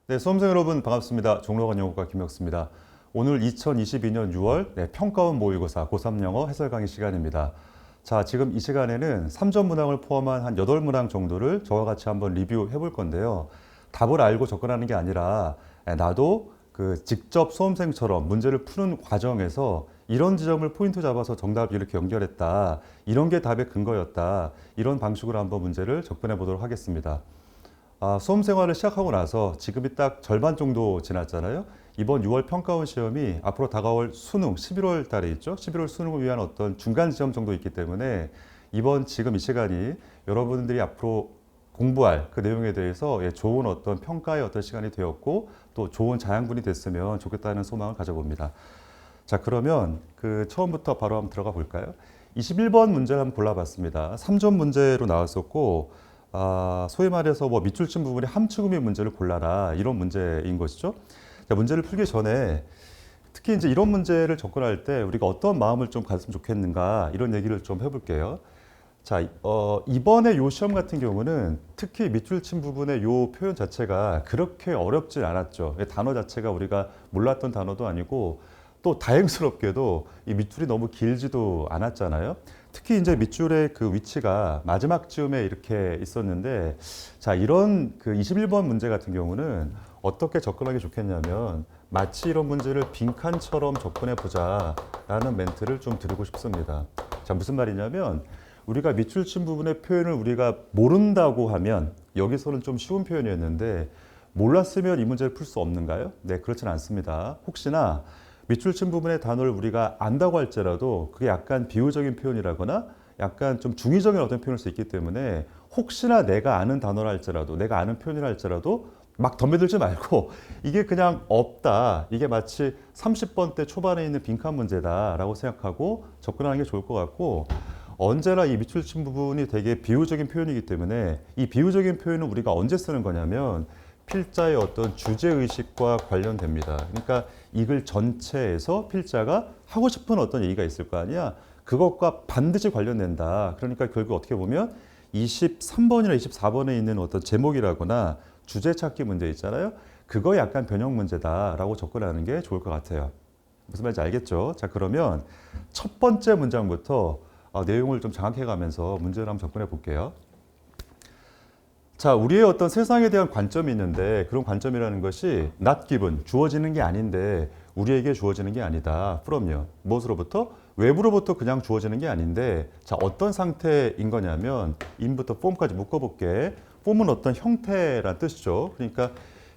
네, 수험생 여러분 반갑습니다. 종로관 영어과 김혁수입니다. 오늘 2022년 6월 평가원 모의고사 고3 영어 해설 강의 시간입니다. 자, 지금 이 시간에는 3점 문항을 포함한 한 8문항 정도를 저와 같이 한번 리뷰해 볼 건데요. 답을 알고 접근하는 게 아니라 나도 직접 수험생처럼 문제를 푸는 과정에서 이런 지점을 포인트 잡아서 정답을 이렇게 연결했다. 이런 게 답의 근거였다. 이런 방식으로 한번 문제를 접근해 보도록 하겠습니다. 수험 생활을 시작하고 나서 지금이 딱 절반 정도 지났잖아요. 이번 6월 평가원 시험이 앞으로 다가올 수능 11월 달에 있죠. 11월 수능을 위한 어떤 중간 지점 정도 있기 때문에 이번 지금 이 시간이 여러분들이 앞으로 공부할 그 내용에 대해서 좋은 어떤 평가의 어떤 시간이 되었고 또 좋은 자양분이 됐으면 좋겠다는 소망을 가져봅니다. 자, 그러면 처음부터 바로 한번 들어가 볼까요? 21번 문제를 한번 골라봤습니다. 3점 문제로 나왔었고 소위 말해서 뭐 밑줄 친 부분에 함축음의 문제를 골라라 이런 문제인 것이죠. 자, 문제를 풀기 전에 특히 이제 이런 문제를 접근할 때 우리가 어떤 마음을 좀 가졌으면 좋겠는가 이런 얘기를 좀 해볼게요. 자, 이번에 요 시험 같은 경우는 특히 밑줄 친 부분의 요 표현 자체가 그렇게 어렵진 않았죠. 단어 자체가 우리가 몰랐던 단어도 아니고 또 다행스럽게도 이 밑줄이 너무 길지도 않았잖아요. 특히 이제 밑줄의 그 위치가 마지막 즈음에 이렇게 있었는데, 자, 이런 21번 문제 같은 경우는 어떻게 접근하기 좋겠냐면 마치 이런 문제를 빈칸처럼 접근해 보자라는 멘트를 좀 드리고 싶습니다. 자, 무슨 말이냐면 우리가 밑줄 친 부분의 표현을 우리가 모른다고 하면 여기서는 좀 쉬운 표현이었는데 몰랐으면 이 문제를 풀 수 없는가요? 네, 그렇진 않습니다. 혹시나 밑줄 친 부분의 단어를 우리가 안다고 할지라도 그게 약간 비유적인 표현이라거나 약간 좀 중의적인 어떤 표현일 수 있기 때문에 혹시나 내가 아는 단어라 할지라도 내가 아는 표현이라 할지라도 막 덤벼들지 말고 이게 그냥 없다. 이게 마치 30번 대 초반에 있는 빈칸 문제다라고 생각하고 접근하는 게 좋을 것 같고 언제나 이 밑줄 친 부분이 되게 비유적인 표현이기 때문에 이 비유적인 표현은 우리가 언제 쓰는 거냐면 필자의 어떤 주제의식과 관련됩니다. 그러니까 이 글 전체에서 필자가 하고 싶은 어떤 얘기가 있을 거 아니야. 그것과 반드시 관련된다. 그러니까 결국 어떻게 보면 23번이나 24번에 있는 어떤 제목이라거나 주제 찾기 문제 있잖아요. 그거 약간 변형 문제다라고 접근하는 게 좋을 것 같아요. 무슨 말인지 알겠죠? 자, 그러면 첫 번째 문장부터 내용을 좀 장악해 가면서 문제를 한번 접근해 볼게요. 자, 우리의 어떤 세상에 대한 관점이 있는데 그런 관점이라는 것이 not given, 주어지는 게 아닌데 우리에게 주어지는 게 아니다. from요. 무엇으로부터? 외부로부터 그냥 주어지는 게 아닌데 자, 어떤 상태인 거냐면 in부터 form까지 묶어볼게. form은 어떤 형태란 뜻이죠. 그러니까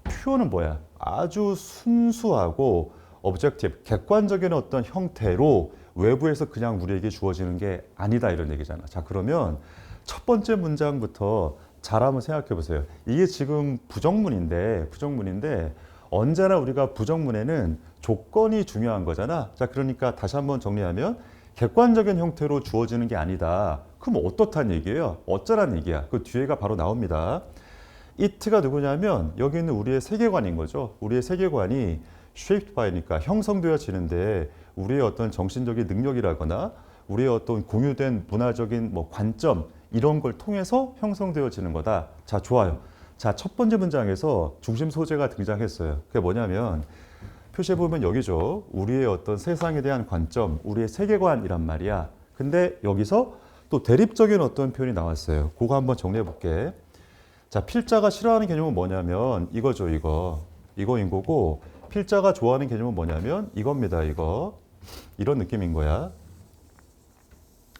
표현은 뭐야? 아주 순수하고 objective, 객관적인 어떤 형태로 외부에서 그냥 우리에게 주어지는 게 아니다 이런 얘기잖아. 자, 그러면 첫 번째 문장부터 잘 한번 생각해 보세요. 이게 지금 부정문인데 언제나 우리가 부정문에는 조건이 중요한 거잖아. 자, 그러니까 다시 한번 정리하면 객관적인 형태로 주어지는 게 아니다. 그럼 어떻다는 얘기예요? 어쩌라는 얘기야? 그 뒤에가 바로 나옵니다. it가 누구냐면 여기 있는 우리의 세계관인 거죠. 우리의 세계관이 shaped by니까 형성되어지는데 우리의 어떤 정신적인 능력이라거나 우리의 어떤 공유된 문화적인 관점 이런 걸 통해서 형성되어지는 거다. 자, 좋아요. 자, 첫 번째 문장에서 중심 소재가 등장했어요. 그게 뭐냐면 표시해 보면 여기죠. 우리의 어떤 세상에 대한 관점, 우리의 세계관이란 말이야. 근데 여기서 또 대립적인 어떤 표현이 나왔어요. 그거 한번 정리해 볼게. 자, 필자가 싫어하는 개념은 뭐냐면 이거죠, 이거. 이거인 거고 필자가 좋아하는 개념은 뭐냐면 이겁니다, 이거. 이런 느낌인 거야.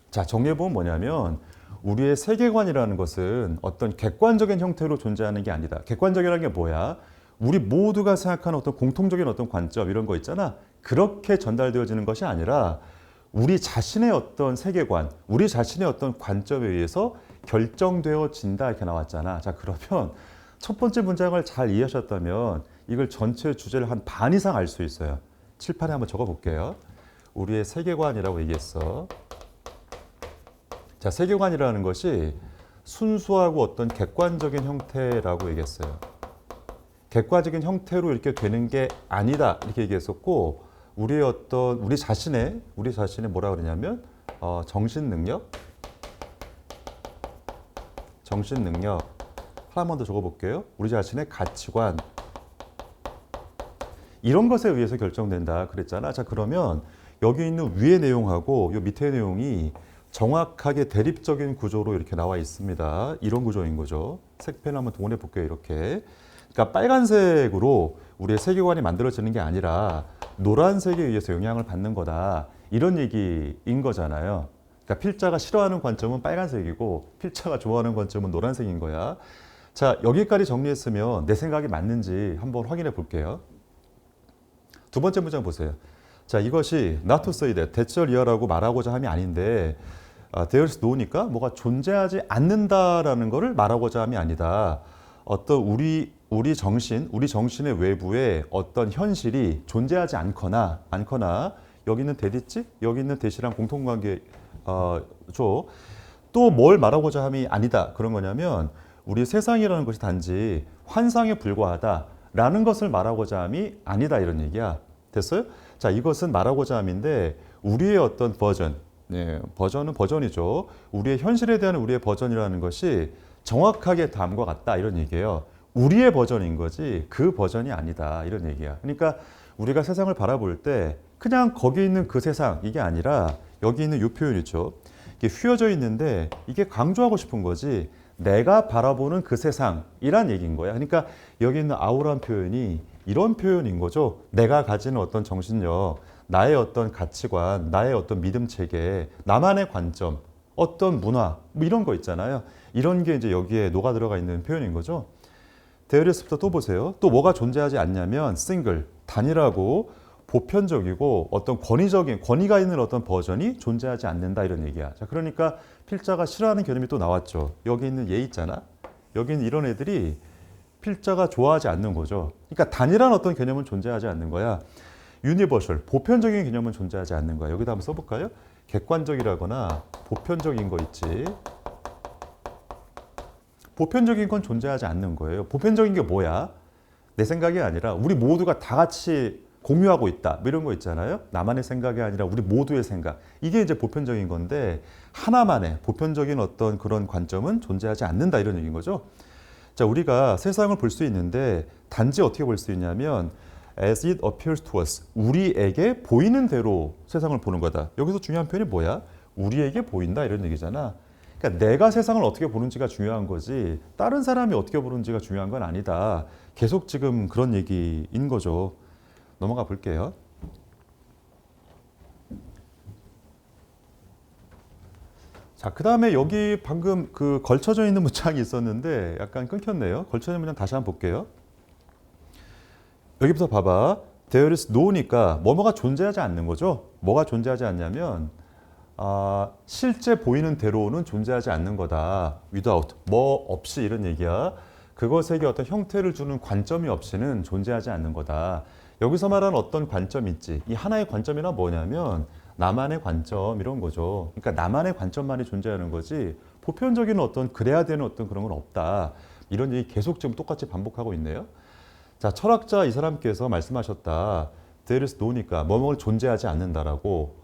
자, 정리해보면 뭐냐면 우리의 세계관이라는 것은 어떤 객관적인 형태로 존재하는 게 아니다. 객관적이라는 게 뭐야? 우리 모두가 생각하는 어떤 공통적인 어떤 관점 이런 거 있잖아. 그렇게 전달되어지는 것이 아니라 우리 자신의 어떤 세계관, 우리 자신의 어떤 관점에 의해서 결정되어진다 이렇게 나왔잖아. 자, 그러면 첫 번째 문장을 잘 이해하셨다면 이걸 전체 주제를 한 반 이상 알 수 있어요. 칠판에 한번 적어볼게요. 우리의 세계관이라고 얘기했어. 자, 세계관이라는 것이 순수하고 어떤 객관적인 형태라고 얘기했어요. 객관적인 형태로 이렇게 되는 게 아니다 이렇게 얘기했었고 우리 자신의 뭐라 그러냐면 정신 능력 하나만 더 적어볼게요. 우리 자신의 가치관 이런 것에 의해서 결정된다 그랬잖아. 자, 그러면 여기 있는 위의 내용하고 요 밑의 내용이 정확하게 대립적인 구조로 이렇게 나와 있습니다. 이런 구조인 거죠. 색펜 한번 동원해 볼게요. 이렇게. 그러니까 빨간색으로 우리의 세계관이 만들어지는 게 아니라 노란색에 의해서 영향을 받는 거다. 이런 얘기인 거잖아요. 그러니까 필자가 싫어하는 관점은 빨간색이고 필자가 좋아하는 관점은 노란색인 거야. 자, 여기까지 정리했으면 내 생각이 맞는지 한번 확인해 볼게요. 두 번째 문장 보세요. 자, 이것이 not to say that, 대절이하라고 말하고자 함이 아닌데 there's no니까 뭐가 존재하지 않는다라는 것을 말하고자 함이 아니다. 어떤 우리 정신의 외부에 어떤 현실이 존재하지 않거나 여기 있는 that 있지? 여기 있는 that이랑 공통관계 또 뭘 말하고자 함이 아니다. 그런 거냐면 우리 세상이라는 것이 단지 환상에 불과하다라는 것을 말하고자 함이 아니다 이런 얘기야. 됐어요? 자, 이것은 말하고자 함인데 우리의 어떤 버전, 버전은 버전이죠. 우리의 현실에 대한 우리의 버전이라는 것이 정확하게 다음과 같다 이런 얘기예요. 우리의 버전인 거지 그 버전이 아니다 이런 얘기야. 그러니까 우리가 세상을 바라볼 때 그냥 거기 있는 그 세상 이게 아니라 여기 있는 이 표현이죠. 이게 휘어져 있는데 이게 강조하고 싶은 거지 내가 바라보는 그 세상이란 얘기인 거야. 그러니까 여기 있는 아우라는 표현이 이런 표현인 거죠. 내가 가지는 어떤 정신력, 나의 어떤 가치관, 나의 어떤 믿음 체계, 나만의 관점, 어떤 문화 뭐 이런 거 있잖아요. 이런 게 이제 여기에 녹아 들어가 있는 표현인 거죠. 데어리스부터 또 보세요. 또 뭐가 존재하지 않냐면 싱글, 단일하고 보편적이고 어떤 권위가 있는 어떤 버전이 존재하지 않는다 이런 얘기야. 자, 그러니까 필자가 싫어하는 개념이 또 나왔죠. 여기 있는 얘 있잖아. 여기 있는 이런 애들이 필자가 좋아하지 않는 거죠. 그러니까 단일한 어떤 개념은 존재하지 않는 거야. 유니버셜, 보편적인 개념은 존재하지 않는 거야. 여기다 한번 써볼까요? 객관적이라거나 보편적인 거 있지. 보편적인 건 존재하지 않는 거예요. 보편적인 게 뭐야? 내 생각이 아니라 우리 모두가 다 같이 공유하고 있다. 뭐 이런 거 있잖아요. 나만의 생각이 아니라 우리 모두의 생각. 이게 이제 보편적인 건데 하나만의 보편적인 어떤 그런 관점은 존재하지 않는다 이런 얘기인 거죠. 자, 우리가 세상을 볼 수 있는데 단지 어떻게 볼 수 있냐면 as it appears to us. 우리에게 보이는 대로 세상을 보는 거다. 여기서 중요한 표현이 뭐야? 우리에게 보인다 이런 얘기잖아. 그러니까 내가 세상을 어떻게 보는지가 중요한 거지 다른 사람이 어떻게 보는지가 중요한 건 아니다. 계속 지금 그런 얘기인 거죠. 넘어가 볼게요. 자, 그 다음에 여기 방금 그 걸쳐져 있는 문장이 있었는데 약간 끊겼네요. 걸쳐져 있는 문장 다시 한번 볼게요. 여기부터 봐봐. There is no니까 뭐뭐가 존재하지 않는 거죠. 뭐가 존재하지 않냐면 실제 보이는 대로는 존재하지 않는 거다. without, 뭐 없이 이런 얘기야. 그것에게 어떤 형태를 주는 관점이 없이는 존재하지 않는 거다. 여기서 말하는 어떤 관점이 있지. 이 하나의 관점이란 뭐냐면 나만의 관점 이런 거죠. 그러니까 나만의 관점만이 존재하는 거지 보편적인 어떤 그래야 되는 어떤 그런 건 없다. 이런 얘기 계속 지금 똑같이 반복하고 있네요. 자, 철학자 이 사람께서 말씀하셨다. There is no니까 뭐뭐를 존재하지 않는다라고.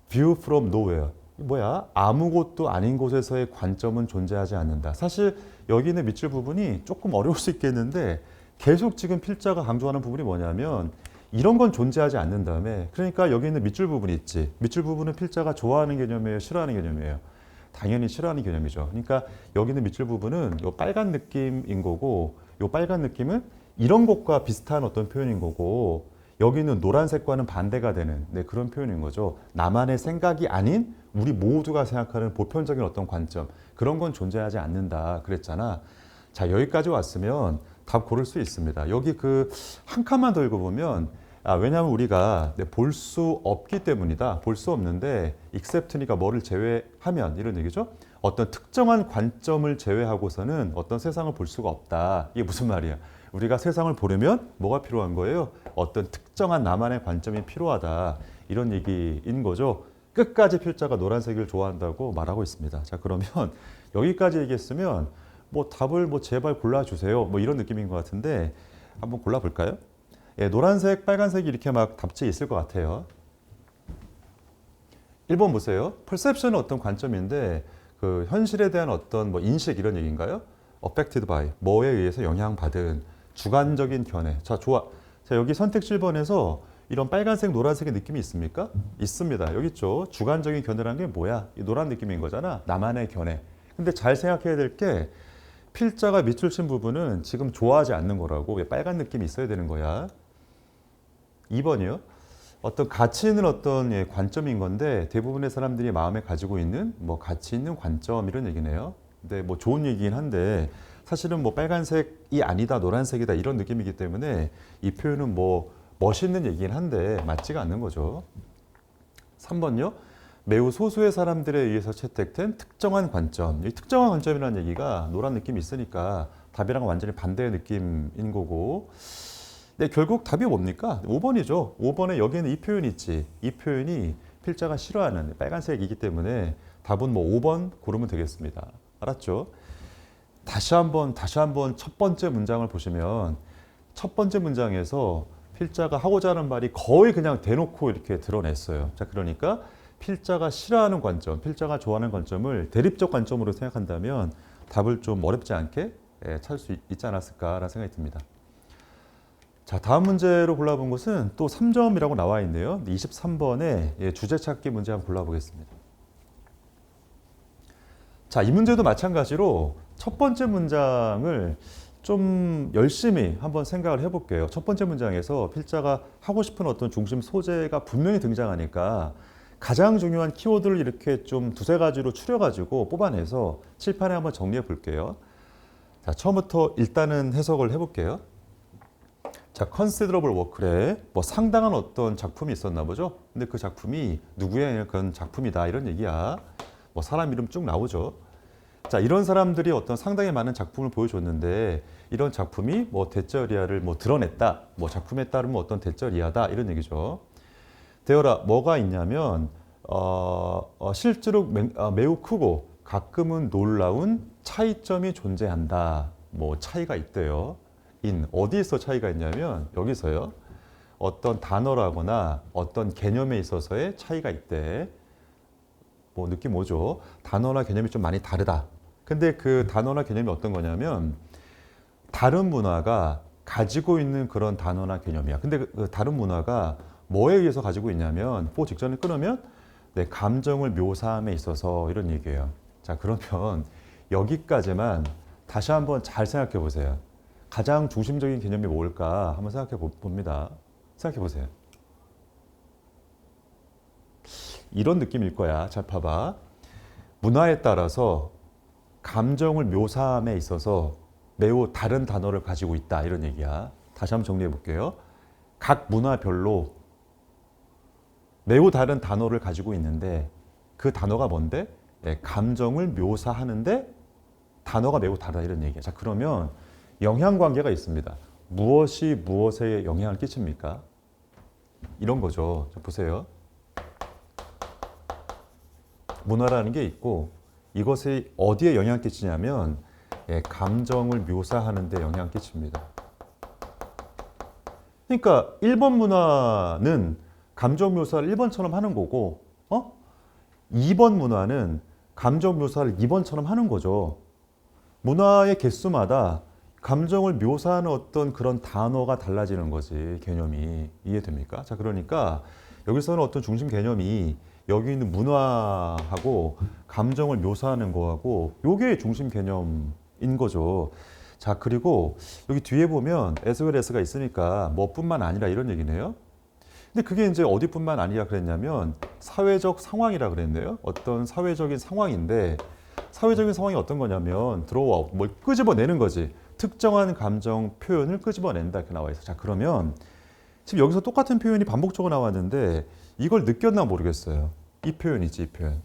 View from nowhere. 뭐야? 아무것도 아닌 곳에서의 관점은 존재하지 않는다. 사실 여기 있는 밑줄 부분이 조금 어려울 수 있겠는데 계속 지금 필자가 강조하는 부분이 뭐냐면 이런 건 존재하지 않는 다음에 그러니까 여기 있는 밑줄 부분이 있지. 밑줄 부분은 필자가 좋아하는 개념이에요? 싫어하는 개념이에요? 당연히 싫어하는 개념이죠. 그러니까 여기 있는 밑줄 부분은 요 빨간 느낌인 거고 요 빨간 느낌은 이런 것과 비슷한 어떤 표현인 거고 여기 있는 노란색과는 반대가 되는 그런 표현인 거죠. 나만의 생각이 아닌 우리 모두가 생각하는 보편적인 어떤 관점 그런 건 존재하지 않는다 그랬잖아. 자, 여기까지 왔으면 답 고를 수 있습니다. 여기 그 한 칸만 더 읽어보면 왜냐하면 우리가 볼 수 없기 때문이다. 볼 수 없는데 except니까 뭐를 제외하면 이런 얘기죠. 어떤 특정한 관점을 제외하고서는 어떤 세상을 볼 수가 없다. 이게 무슨 말이야? 우리가 세상을 보려면 뭐가 필요한 거예요? 어떤 특정한 나만의 관점이 필요하다. 이런 얘기인 거죠. 끝까지 필자가 노란색을 좋아한다고 말하고 있습니다. 자, 그러면 여기까지 얘기했으면 뭐 답을 뭐 제발 골라주세요. 뭐 이런 느낌인 것 같은데 한번 골라볼까요? 예, 노란색, 빨간색이 이렇게 막 답지에 있을 것 같아요. 1번 보세요. perception은 어떤 관점인데 그 현실에 대한 어떤 뭐 인식 이런 얘기인가요? affected by, 뭐에 의해서 영향받은 주관적인 견해. 자, 좋아. 자, 여기 선택 7번에서 이런 빨간색, 노란색의 느낌이 있습니까? 있습니다. 여기 있죠. 주관적인 견해라는 게 뭐야? 이 노란 느낌인 거잖아. 나만의 견해. 근데 잘 생각해야 될 게 필자가 밑줄 친 부분은 지금 좋아하지 않는 거라고. 왜 빨간 느낌이 있어야 되는 거야? 2번이요. 어떤 가치 있는 어떤 관점인 건데 대부분의 사람들이 마음에 가지고 있는 뭐 가치 있는 관점 이런 얘기네요. 근데 뭐 좋은 얘기긴 한데 사실은 뭐 빨간색이 아니다, 노란색이다 이런 느낌이기 때문에 이 표현은 뭐 멋있는 얘기긴 한데 맞지가 않는 거죠. 3번요. 매우 소수의 사람들에 의해서 채택된 특정한 관점. 이 특정한 관점이라는 얘기가 노란 느낌이 있으니까 답이랑 완전히 반대의 느낌인 거고. 네, 결국 답이 뭡니까? 5번이죠. 5번에 여기에는 이 표현이 있지. 이 표현이 필자가 싫어하는 빨간색이기 때문에 답은 뭐 5번 고르면 되겠습니다. 알았죠? 다시 한번 첫 번째 문장을 보시면 첫 번째 문장에서 필자가 하고자 하는 말이 거의 그냥 대놓고 이렇게 드러냈어요. 자, 그러니까 필자가 싫어하는 관점, 필자가 좋아하는 관점을 대립적 관점으로 생각한다면 답을 좀 어렵지 않게 찾을 수 있지 않았을까라는 생각이 듭니다. 자, 다음 문제로 골라본 것은 또 3점이라고 나와 있네요. 23번에 주제 찾기 문제 한번 골라보겠습니다. 자, 이 문제도 마찬가지로 첫 번째 문장을 좀 열심히 한번 생각을 해볼게요. 첫 번째 문장에서 필자가 하고 싶은 어떤 중심 소재가 분명히 등장하니까 가장 중요한 키워드를 이렇게 좀 두세 가지로 추려가지고 뽑아내서 칠판에 한번 정리해 볼게요. 자, 처음부터 일단은 해석을 해볼게요. 자, considerable work래 뭐 상당한 어떤 작품이 있었나 보죠. 근데 그 작품이 누구의 그런 작품이다 이런 얘기야. 뭐 사람 이름 쭉 나오죠. 자, 이런 사람들이 어떤 상당히 많은 작품을 보여줬는데 이런 작품이 뭐 대절이야를 뭐 드러냈다. 뭐 작품에 따르면 어떤 대절이야다 이런 얘기죠. 되어라 뭐가 있냐면 실제로 매우 크고 가끔은 놀라운 차이점이 존재한다. 뭐 차이가 있대요. 어디에서 차이가 있냐면 여기서요. 어떤 단어라거나 어떤 개념에 있어서의 차이가 있대. 뭐 느낌 오죠? 단어나 개념이 좀 많이 다르다. 근데 그 단어나 개념이 어떤 거냐면 다른 문화가 가지고 있는 그런 단어나 개념이야. 근데 그 다른 문화가 뭐에 의해서 가지고 있냐면 직전에 끊으면 내 감정을 묘사함에 있어서 이런 얘기예요. 자, 그러면 여기까지만 다시 한번 잘 생각해 보세요. 가장 중심적인 개념이 뭘까 한번 생각해 봅니다. 생각해 보세요. 이런 느낌일 거야. 잘 봐봐. 문화에 따라서 감정을 묘사함에 있어서 매우 다른 단어를 가지고 있다. 이런 얘기야. 다시 한번 정리해 볼게요. 각 문화별로 매우 다른 단어를 가지고 있는데 그 단어가 뭔데? 감정을 묘사하는데 단어가 매우 다르다. 이런 얘기야. 자, 그러면 영향관계가 있습니다. 무엇이 무엇에 영향을 끼칩니까? 이런 거죠. 자, 보세요. 문화라는 게 있고 이것이 어디에 영향을 끼치냐면 감정을 묘사하는 데 영향을 끼칩니다. 그러니까 1번 문화는 감정 묘사를 1번처럼 하는 거고 2번 문화는 감정 묘사를 2번처럼 하는 거죠. 문화의 개수마다 감정을 묘사하는 어떤 그런 단어가 달라지는 거지. 개념이. 이해됩니까? 자, 그러니까 여기서는 어떤 중심 개념이 여기 있는 문화하고 감정을 묘사하는 거하고 요게 중심 개념인 거죠. 자, 그리고 여기 뒤에 보면 as well as가 있으니까 뭐뿐만 아니라 이런 얘기네요. 근데 그게 이제 어디뿐만 아니라 그랬냐면 사회적 상황이라 그랬네요. 어떤 사회적인 상황인데 사회적인 상황이 어떤 거냐면 들어와 뭘 끄집어내는 거지. 특정한 감정 표현을 끄집어낸다 이렇게 나와 있어. 자, 그러면 지금 여기서 똑같은 표현이 반복적으로 나왔는데 이걸 느꼈나 모르겠어요. 이 표현이지, 이 표현.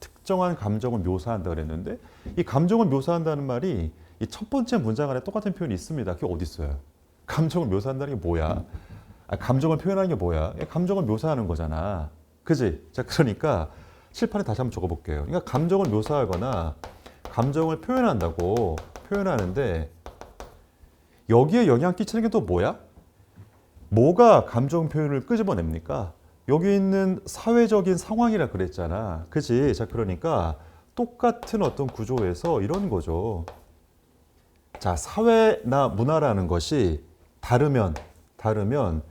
특정한 감정을 묘사한다 그랬는데 이 감정을 묘사한다는 말이 이 첫 번째 문장 안에 똑같은 표현이 있습니다. 그게 어디 있어요? 감정을 묘사한다는 게 뭐야? 감정을 표현하는 게 뭐야? 감정을 묘사하는 거잖아. 그지? 자, 그러니까 칠판에 다시 한번 적어볼게요. 그러니까 감정을 묘사하거나 감정을 표현한다고 표현하는데 여기에 영향 끼치는 게 또 뭐야? 뭐가 감정 표현을 끄집어냅니까? 여기 있는 사회적인 상황이라 그랬잖아. 그치? 자, 그러니까 똑같은 어떤 구조에서 이런 거죠. 자, 사회나 문화라는 것이 다르면 다르면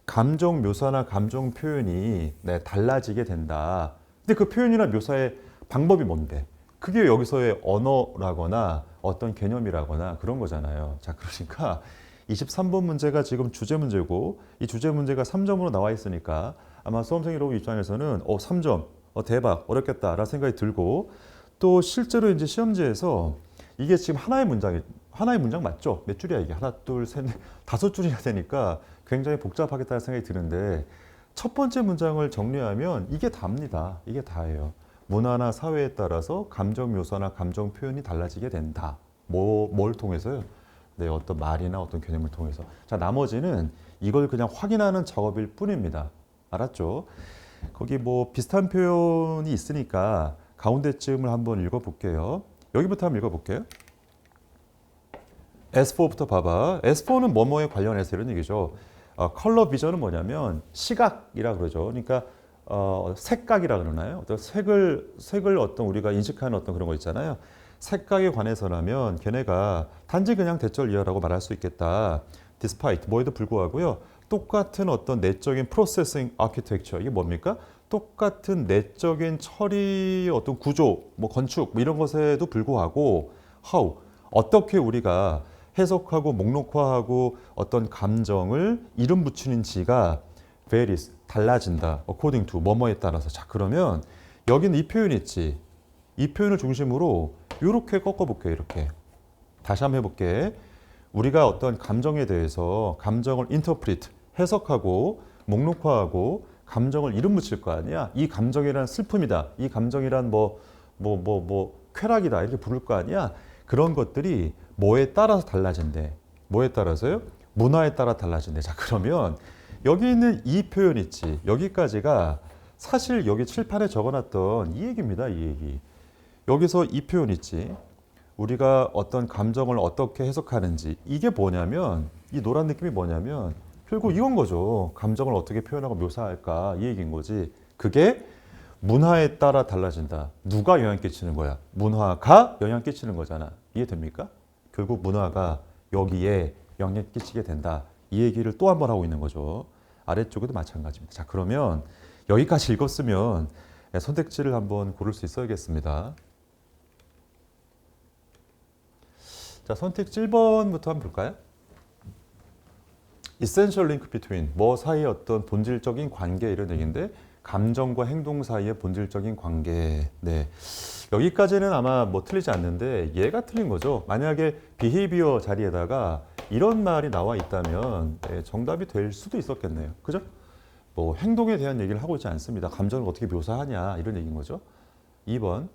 감정 묘사나 감정 표현이 네, 달라지게 된다. 근데 그 표현이나 묘사의 방법이 뭔데? 그게 여기서의 언어라거나 어떤 개념이라거나 그런 거잖아요. 자, 그러니까 23번 문제가 지금 주제 문제고 이 주제 문제가 3점으로 나와 있으니까 아마 수험생 여러분 입장에서는 3점, 대박, 어렵겠다라는 생각이 들고 또 실제로 이제 시험지에서 이게 지금 하나의 문장 맞죠? 몇 줄이야 이게? 하나, 둘, 셋, 넷, 5줄이나 되니까 굉장히 복잡하겠다는 생각이 드는데 첫 번째 문장을 정리하면 이게 답니다. 이게 다예요. 문화나 사회에 따라서 감정 묘사나 감정 표현이 달라지게 된다. 뭘 통해서요? 네, 어떤 말이나 어떤 개념을 통해서. 자, 나머지는 이걸 그냥 확인하는 작업일 뿐입니다. 알았죠? 거기 뭐 비슷한 표현이 있으니까 가운데쯤을 한번 읽어볼게요. 여기부터 한번 읽어볼게요. S4부터 봐봐. S4는 뭐뭐에 관련해서 이런 얘기죠. 컬러 비전은 뭐냐면 시각이라 그러죠. 그러니까 색각이라 그러나요? 어떤 색을 어떤 우리가 인식하는 어떤 그런 거 있잖아요. 색각에 관해서라면 걔네가 단지 그냥 대절 이하라고 말할 수 있겠다. despite 뭐에도 불구하고요. 똑같은 어떤 내적인 프로세싱 아키텍처 이게 뭡니까? 똑같은 내적인 처리 어떤 구조, 뭐 건축 뭐 이런 것에도 불구하고 how 어떻게 우리가 해석하고 목록화하고 어떤 감정을 이름 붙이는지가 varies 달라진다. according to 뭐뭐에 따라서. 자, 그러면 여기는 이 표현 있지. 이 표현을 중심으로 이렇게 꺾어볼게요. 이렇게. 다시 한번 해볼게. 우리가 어떤 감정에 대해서 감정을 interpret, 해석하고 목록화하고 감정을 이름 붙일 거 아니야. 이 감정이란 슬픔이다. 이 감정이란 쾌락이다. 이렇게 부를 거 아니야. 그런 것들이 뭐에 따라서 달라진대. 뭐에 따라서요? 문화에 따라 달라진대. 자, 그러면 여기 있는 이 표현 있지. 여기까지가 사실 여기 칠판에 적어놨던 이 얘기입니다. 이 얘기. 여기서 이 표현 있지. 우리가 어떤 감정을 어떻게 해석하는지 이게 뭐냐면 이 노란 느낌이 뭐냐면 결국 이건 거죠. 감정을 어떻게 표현하고 묘사할까 이 얘기인 거지. 그게 문화에 따라 달라진다. 누가 영향 끼치는 거야? 문화가 영향 끼치는 거잖아. 이해됩니까? 결국 문화가 여기에 영향 끼치게 된다. 이 얘기를 또 한 번 하고 있는 거죠. 아래쪽에도 마찬가지입니다. 자, 그러면 여기까지 읽었으면 선택지를 한번 고를 수 있어야겠습니다. 자, 선택지 1번부터 한번 볼까요? Essential link between 뭐 사이의 어떤 본질적인 관계 이런 얘기인데 감정과 행동 사이의 본질적인 관계. 네. 여기까지는 아마 뭐 틀리지 않는데 얘가 틀린 거죠. 만약에 behavior 자리에다가 이런 말이 나와 있다면 정답이 될 수도 있었겠네요. 그죠? 뭐 행동에 대한 얘기를 하고 있지 않습니다. 감정을 어떻게 묘사하냐 이런 얘기인 거죠. 2번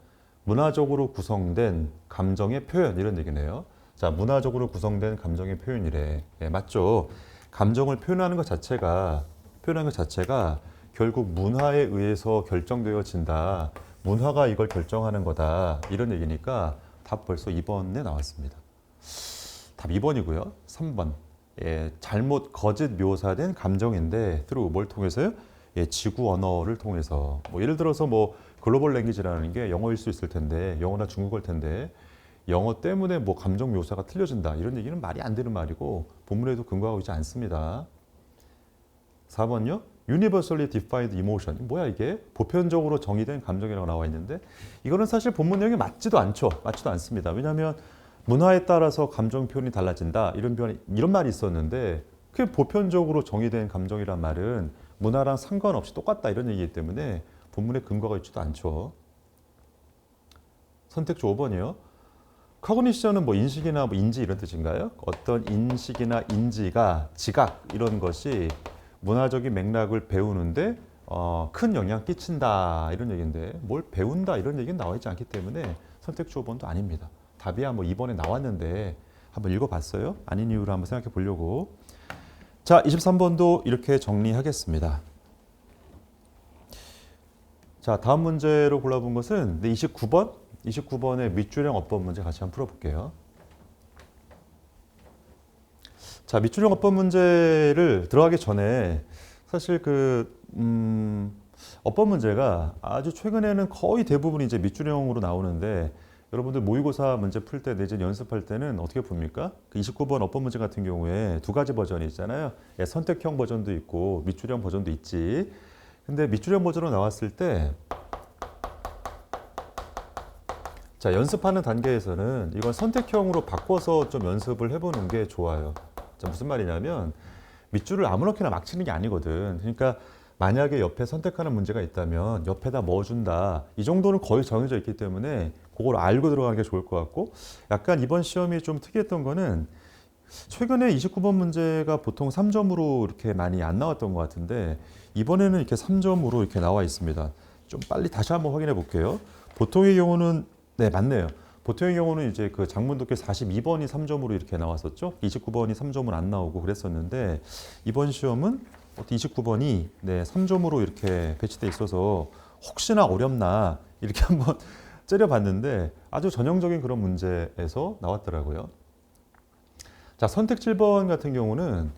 문화적으로 구성된 감정의 표현 이런 얘기네요. 자, 문화적으로 구성된 감정의 표현이래. 맞죠? 감정을 표현하는 것 자체가 결국 문화에 의해서 결정되어진다. 문화가 이걸 결정하는 거다. 이런 얘기니까 답 벌써 2번에 나왔습니다. 답 2번이고요. 3번. 잘못 거짓 묘사된 감정인데 through 뭘 통해서요? 지구 언어를 통해서. 뭐 예를 들어서 뭐 글로벌 랭귀지라는 게 영어일 수 있을 텐데 영어나 중국어일 텐데 영어 때문에 뭐 감정 묘사가 틀려진다. 이런 얘기는 말이 안 되는 말이고 본문에도 근거하고 있지 않습니다. 4번요. Universally defined emotion. 뭐야 이게? 보편적으로 정의된 감정이라고 나와 있는데 이거는 사실 본문 내용이 맞지도 않습니다. 왜냐하면 문화에 따라서 감정 표현이 달라진다. 이런 말이 있었는데 그게 보편적으로 정의된 감정이란 말은 문화랑 상관없이 똑같다. 이런 얘기이기 때문에 본문에 근거가 있지도 않죠. 선택지 5번이요. 커그니션은 뭐 인식이나 뭐 인지 이런 뜻인가요? 어떤 인식이나 인지가 지각 이런 것이 문화적인 맥락을 배우는데 큰 영향 끼친다 이런 얘기인데 뭘 배운다 이런 얘기는 나와 있지 않기 때문에 선택지 5번도 아닙니다. 답이야 뭐 2번에 나왔는데 한번 읽어봤어요? 아닌 이유를 한번 생각해 보려고. 자, 23번도 이렇게 정리하겠습니다. 자, 다음 문제로 골라본 것은 29번의 밑줄형 어법 문제 같이 한번 풀어볼게요. 자, 밑줄형 어법 문제를 들어가기 전에 사실 어법 문제가 아주 최근에는 거의 대부분 이제 밑줄형으로 나오는데 여러분들 모의고사 문제 풀 때 내지 연습할 때는 어떻게 풉니까? 그 29번 어법 문제 같은 경우에 두 가지 버전이 있잖아요. 예, 선택형 버전도 있고 밑줄형 버전도 있지. 근데 밑줄형 버전으로 나왔을 때 자, 연습하는 단계에서는 이건 선택형으로 바꿔서 좀 연습을 해보는 게 좋아요. 자, 무슨 말이냐면 밑줄을 아무렇게나 막 치는 게 아니거든. 그러니까 만약에 옆에 선택하는 문제가 있다면 옆에다 뭐 준다. 이 정도는 거의 정해져 있기 때문에 그걸 알고 들어가는 게 좋을 것 같고 약간 이번 시험이 좀 특이했던 거는 최근에 29번 문제가 보통 3점으로 이렇게 많이 안 나왔던 것 같은데 이번에는 이렇게 3점으로 이렇게 나와 있습니다. 좀 빨리 다시 한번 확인해 볼게요. 보통의 경우는 네, 맞네요. 보통의 경우는 이제 그 장문독해 42번이 3점으로 이렇게 나왔었죠. 29번이 3점은 안 나오고 그랬었는데 이번 시험은 29번이 네, 3점으로 이렇게 배치돼 있어서 혹시나 어렵나 이렇게 한번 째려봤는데 아주 전형적인 그런 문제에서 나왔더라고요. 자, 선택 7번 같은 경우는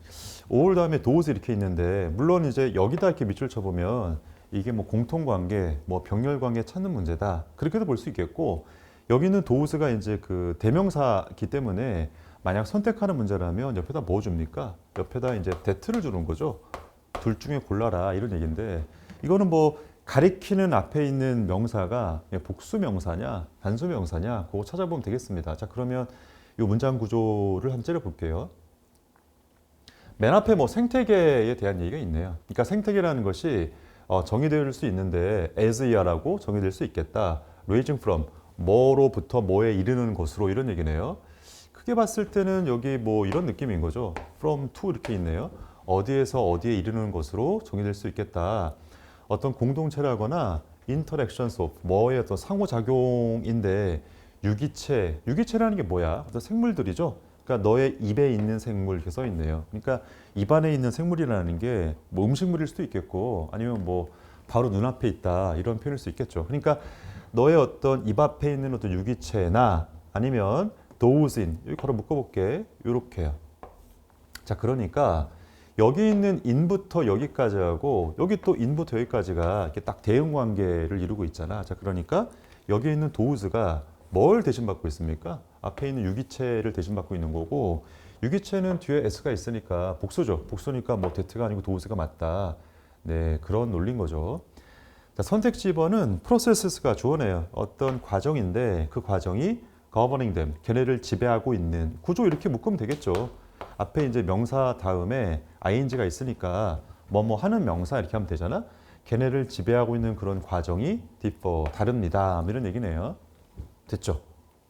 5월 다음에 도우스 이렇게 있는데 물론 이제 여기다 이렇게 밑줄 쳐보면 이게 뭐 공통관계, 뭐 병렬관계 찾는 문제다. 그렇게도 볼 수 있겠고 여기는 도우스가 이제 그 대명사기 때문에 만약 선택하는 문제라면 옆에다 뭐 줍니까? 옆에다 이제 대트를 주는 거죠. 둘 중에 골라라 이런 얘기인데 이거는 뭐 가리키는 앞에 있는 명사가 복수 명사냐, 단수 명사냐 그거 찾아보면 되겠습니다. 자, 그러면 이 문장 구조를 한번 째려볼게요. 맨 앞에 뭐 생태계에 대한 얘기가 있네요. 그러니까 생태계라는 것이 정의될 수 있는데 as야라고 정의될 수 있겠다. ranging from 뭐로부터 뭐에 이르는 것으로 이런 얘기네요. 크게 봤을 때는 여기 뭐 이런 느낌인 거죠. from to 이렇게 있네요. 어디에서 어디에 이르는 것으로 정의될 수 있겠다. 어떤 공동체라거나 interactions of 뭐의 어떤 상호작용인데 유기체라는 게 뭐야? 어떤 생물들이죠. 그러니까 너의 입에 있는 생물 이렇게 써 있네요. 그러니까 입 안에 있는 생물이라는 게 뭐 음식물일 수도 있겠고 아니면 뭐 바로 눈앞에 있다 이런 표현일 수 있겠죠. 그러니까 너의 어떤 입 앞에 있는 어떤 유기체나 아니면 those in 여기 걸어 묶어볼게. 요렇게요. 자, 그러니까 여기 있는 in부터 여기까지 하고 여기 또 in부터 여기까지가 이렇게 딱 대응 관계를 이루고 있잖아. 자, 그러니까 여기 있는 those가 뭘 대신받고 있습니까? 앞에 있는 유기체를 대신받고 있는 거고 유기체는 뒤에 s가 있으니까 복수죠. 복수니까 뭐 that가 아니고 those가 맞다. 네, 그런 논리인 거죠. 자, 선택지 2번은 processes가 주어내요. 어떤 과정인데 그 과정이 governing them, 걔네를 지배하고 있는 구조 이렇게 묶으면 되겠죠. 앞에 이제 명사 다음에 ing가 있으니까 뭐뭐 하는 명사 이렇게 하면 되잖아. 걔네를 지배하고 있는 그런 과정이 differ, 다릅니다. 이런 얘기네요. 됐죠?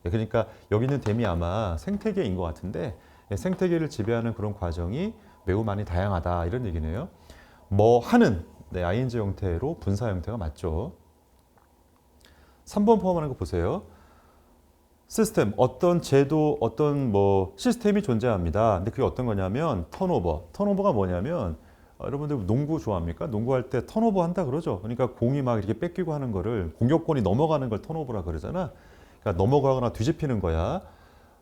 그러니까 여기는 댐이 아마 생태계인 것 같은데 생태계를 지배하는 그런 과정이 매우 많이 다양하다 이런 얘기네요. 뭐 하는 네, ing 형태로 분사 형태가 맞죠. 3번 포함하는 거 보세요. 시스템, 어떤 제도, 어떤 뭐 시스템이 존재합니다. 근데 그게 어떤 거냐면 턴오버. 턴오버가 뭐냐면 여러분들 농구 좋아합니까? 농구할 때 턴오버 한다 그러죠. 그러니까 공이 막 이렇게 뺏기고 하는 거를 공격권이 넘어가는 걸 턴오버라 그러잖아. 그러니까 넘어가거나 뒤집히는 거야.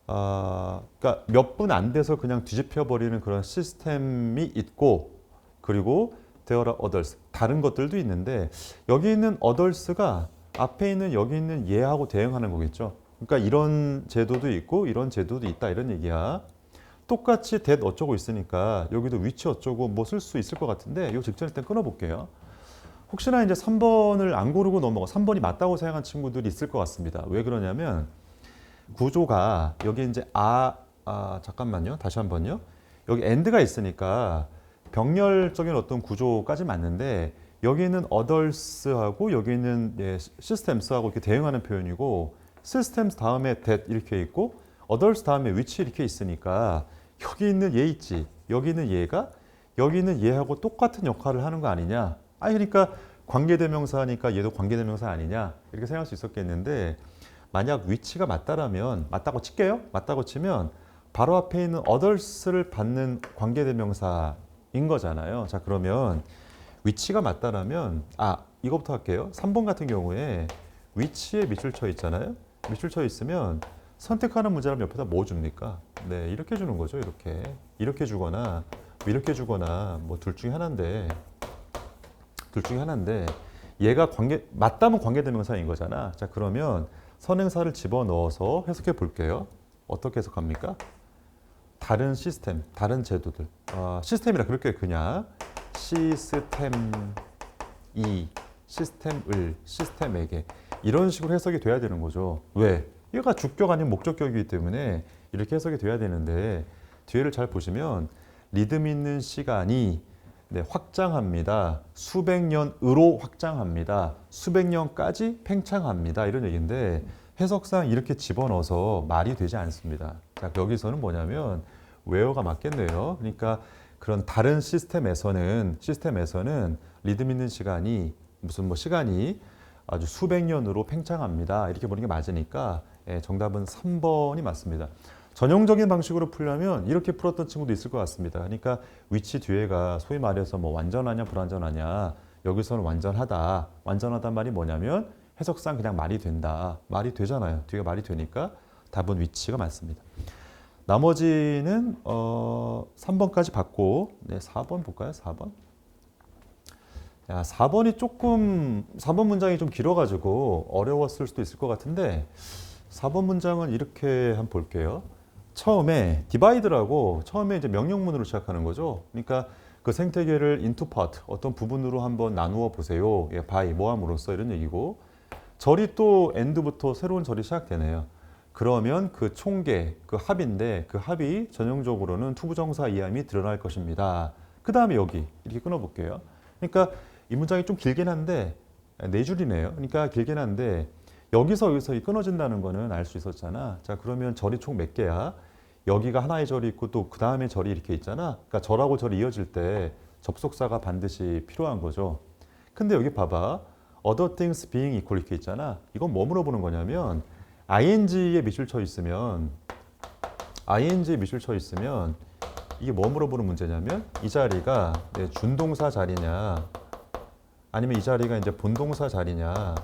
그러니까 몇 분 안 돼서 그냥 뒤집혀 버리는 그런 시스템이 있고 그리고 there are others 다른 것들도 있는데 여기 있는 others가 앞에 있는 여기 있는 얘하고 대응하는 거겠죠. 그러니까 이런 제도도 있고 이런 제도도 있다 이런 얘기야. 똑같이 that 어쩌고 있으니까 여기도 위치 어쩌고 뭐 쓸 수 있을 것 같은데 이거 직전에 일단 끊어볼게요. 혹시나 이제 3번을 안 고르고 넘어가 3번이 맞다고 생각한 친구들이 있을 것 같습니다. 왜 그러냐면 구조가 여기 이제 잠깐만요. 다시 한번요. 여기 and가 있으니까 병렬적인 어떤 구조까지 맞는데 여기 있는 others하고 여기 있는 systems하고 이렇게 대응하는 표현이고 systems 다음에 that 이렇게 있고 others 다음에 which 이렇게 있으니까 여기 있는 얘 있지. 여기 있는 얘가 여기 있는 얘하고 똑같은 역할을 하는 거 아니냐. 그러니까 관계대명사니까 얘도 관계대명사 아니냐 이렇게 생각할 수 있었겠는데 만약 위치가 맞다라면 맞다고 칠게요. 맞다고 치면 바로 앞에 있는 others를 받는 관계대명사인 거잖아요. 자, 그러면 위치가 맞다라면 이거부터 할게요. 3번 같은 경우에 위치에 밑줄 쳐 있잖아요. 밑줄 쳐 있으면 선택하는 문제라면 옆에다 뭐 줍니까? 네, 이렇게 주는 거죠. 이렇게 주거나 이렇게 주거나 뭐 둘 중에 하나인데 얘가 맞다면 관계대명사인 거잖아. 자, 그러면 선행사를 집어넣어서 해석해 볼게요. 어떻게 해석합니까? 다른 시스템, 다른 제도들. 시스템이라 그럴게요. 그냥 시스템이, 시스템을, 시스템에게 이런 식으로 해석이 돼야 되는 거죠. 왜? 얘가 주격 아닌 목적격이기 때문에 이렇게 해석이 돼야 되는데 뒤에를 잘 보시면 리듬 있는 시간이 확장합니다. 수백 년으로 확장합니다. 수백 년까지 팽창합니다. 이런 얘기인데 해석상 이렇게 집어넣어서 말이 되지 않습니다. 자, 여기서는 뭐냐면 웨어가 맞겠네요. 그러니까 그런 다른 시스템에서는 리듬 있는 시간이 무슨 뭐 시간이 아주 수백 년으로 팽창합니다. 이렇게 보는 게 맞으니까 정답은 3번이 맞습니다. 전형적인 방식으로 풀려면 이렇게 풀었던 친구도 있을 것 같습니다. 그러니까 위치 뒤에가 소위 말해서 뭐 완전하냐 불완전하냐, 여기서는 완전하다. 완전하단 말이 뭐냐면 해석상 그냥 말이 된다. 말이 되잖아요. 뒤가 말이 되니까 답은 위치가 맞습니다. 나머지는 3번까지 봤고 4번 볼까요? 4번. 4번이 조금 4번 문장이 좀 길어가지고 어려웠을 수도 있을 것 같은데 4번 문장은 이렇게 한번 볼게요. 처음에 divide라고 처음에 이제 명령문으로 시작하는 거죠. 그러니까 그 생태계를 into part 어떤 부분으로 한번 나누어 보세요. by 모함으로써 이런 얘기고 절이 또 end부터 새로운 절이 시작되네요. 그러면 그 총계, 그 합인데 그 합이 전형적으로는 투부정사 이함이 드러날 것입니다. 그 다음에 여기 이렇게 끊어볼게요. 그러니까 이 문장이 좀 길긴 한데 네 줄이네요. 그러니까 길긴 한데 여기서 끊어진다는 거는 알 수 있었잖아. 자, 그러면 절이 총 몇 개야? 여기가 하나의 절이 있고 또 그 다음에 절이 이렇게 있잖아. 그러니까 절하고 절이 이어질 때 접속사가 반드시 필요한 거죠. 근데 여기 봐봐. other things being equal 이렇게 있잖아. 이건 뭐 물어보는 거냐면 ing에 밑줄 쳐 있으면 이게 뭐 물어보는 문제냐면 이 자리가 준동사 자리냐 아니면 이 자리가 이제 본동사 자리냐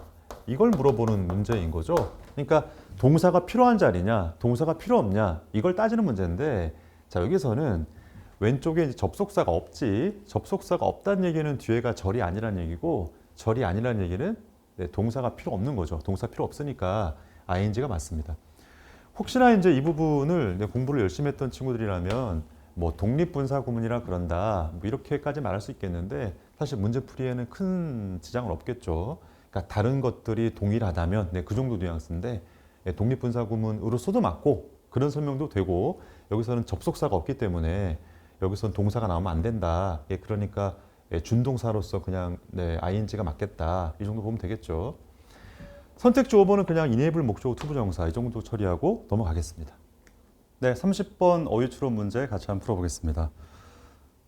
이걸 물어보는 문제인 거죠. 그러니까 동사가 필요한 자리냐, 동사가 필요 없냐 이걸 따지는 문제인데 자 여기서는 왼쪽에 이제 접속사가 없지. 접속사가 없다는 얘기는 뒤에가 절이 아니라는 얘기고 절이 아니라는 얘기는 동사가 필요 없는 거죠. 동사 필요 없으니까 ing가 맞습니다. 혹시나 이제 이 부분을 공부를 열심히 했던 친구들이라면 뭐 독립분사 구문이라 그런다 뭐 이렇게까지 말할 수 있겠는데 사실 문제풀이에는 큰 지장은 없겠죠. 그러니까 다른 것들이 동일하다면 그 정도 뉘앙스인데 독립분사 구문으로 써도 맞고 그런 설명도 되고 여기서는 접속사가 없기 때문에 여기서는 동사가 나오면 안 된다. 그러니까 준동사로서 그냥 ing가 맞겠다. 이 정도 보면 되겠죠. 선택지 5번은 그냥 enable 목적어 투부정사 이 정도 처리하고 넘어가겠습니다. 네, 30번 어휘추론 문제 같이 한번 풀어보겠습니다.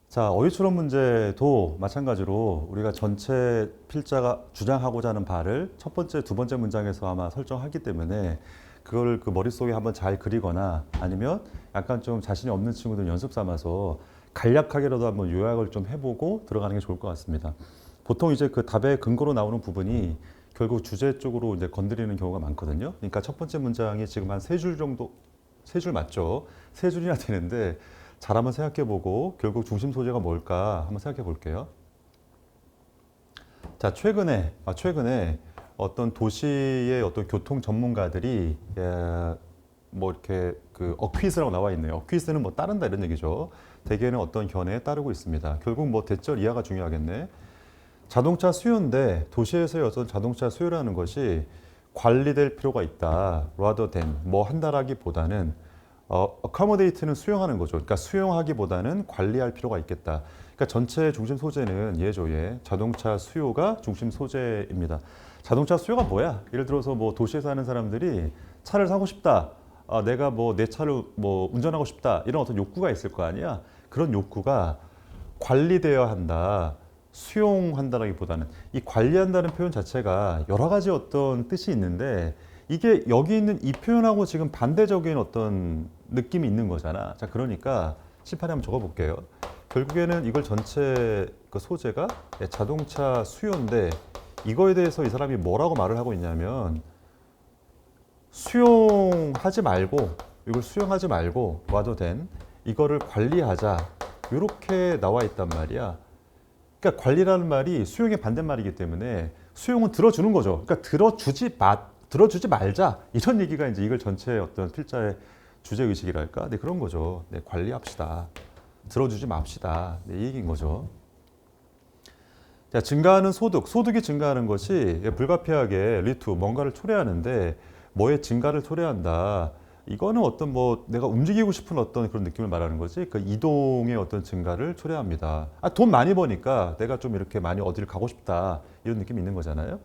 자, 어휘추론 문제도 마찬가지로 우리가 전체 필자가 주장하고자 하는 바를 첫 번째, 두 번째 문장에서 아마 설정하기 때문에 그걸 그 머릿속에 한번 잘 그리거나 아니면 약간 좀 자신이 없는 친구들 연습 삼아서 간략하게라도 한번 요약을 좀 해보고 들어가는 게 좋을 것 같습니다. 보통 이제 그 답의 근거로 나오는 부분이 결국 주제 쪽으로 이제 건드리는 경우가 많거든요. 그러니까 첫 번째 문장이 지금 한 세 줄 정도, 세 줄 맞죠? 세 줄이나 되는데 잘 한번 생각해보고 결국 중심 소재가 뭘까 한번 생각해 볼게요. 자, 최근에 어떤 도시의 어떤 교통 전문가들이 뭐 이렇게 그 어퀴스라고 나와 있네요. 어퀴스는 뭐 따른다 이런 얘기죠. 대개는 어떤 견해에 따르고 있습니다. 결국 뭐 대절 이하가 중요하겠네. 자동차 수요인데 도시에서의 어떤 자동차 수요라는 것이 관리될 필요가 있다. rather than 뭐 한다라기보다는 accommodate는 수용하는 거죠. 그러니까 수용하기보다는 관리할 필요가 있겠다. 그러니까 전체 중심 소재는 얘죠. 자동차 수요가 중심 소재입니다. 자동차 수요가 뭐야? 예를 들어서 뭐 도시에 사는 사람들이 차를 사고 싶다. 내가 뭐 내 차를 뭐 운전하고 싶다. 이런 어떤 욕구가 있을 거 아니야. 그런 욕구가 관리되어야 한다. 수용한다라기보다는 이 관리한다는 표현 자체가 여러 가지 어떤 뜻이 있는데 이게 여기 있는 이 표현하고 지금 반대적인 어떤 느낌이 있는 거잖아. 자, 그러니까 칠판에 한번 적어볼게요. 결국에는 이걸 전체 그 소재가 자동차 수요인데 이거에 대해서 이 사람이 뭐라고 말을 하고 있냐면 수용하지 말고 이걸 수용하지 말고 와도 된 이거를 관리하자 이렇게 나와 있단 말이야. 그러니까 관리라는 말이 수용의 반대말이기 때문에 수용은 들어주는 거죠. 그러니까 들어주지 말자. 이런 얘기가 이제 이걸 전체의 어떤 필자의 주제 의식이랄까? 네, 그런 거죠. 네, 관리합시다. 들어주지 맙시다. 네, 이 얘기인 거죠. 자, 증가하는 소득이 증가하는 것이 불가피하게 리투 뭔가를 초래하는데 뭐의 증가를 초래한다. 이거는 어떤 뭐 내가 움직이고 싶은 어떤 그런 느낌을 말하는 거지. 그 이동의 어떤 증가를 초래합니다. 돈 많이 버니까 내가 좀 이렇게 많이 어디를 가고 싶다. 이런 느낌이 있는 거잖아요.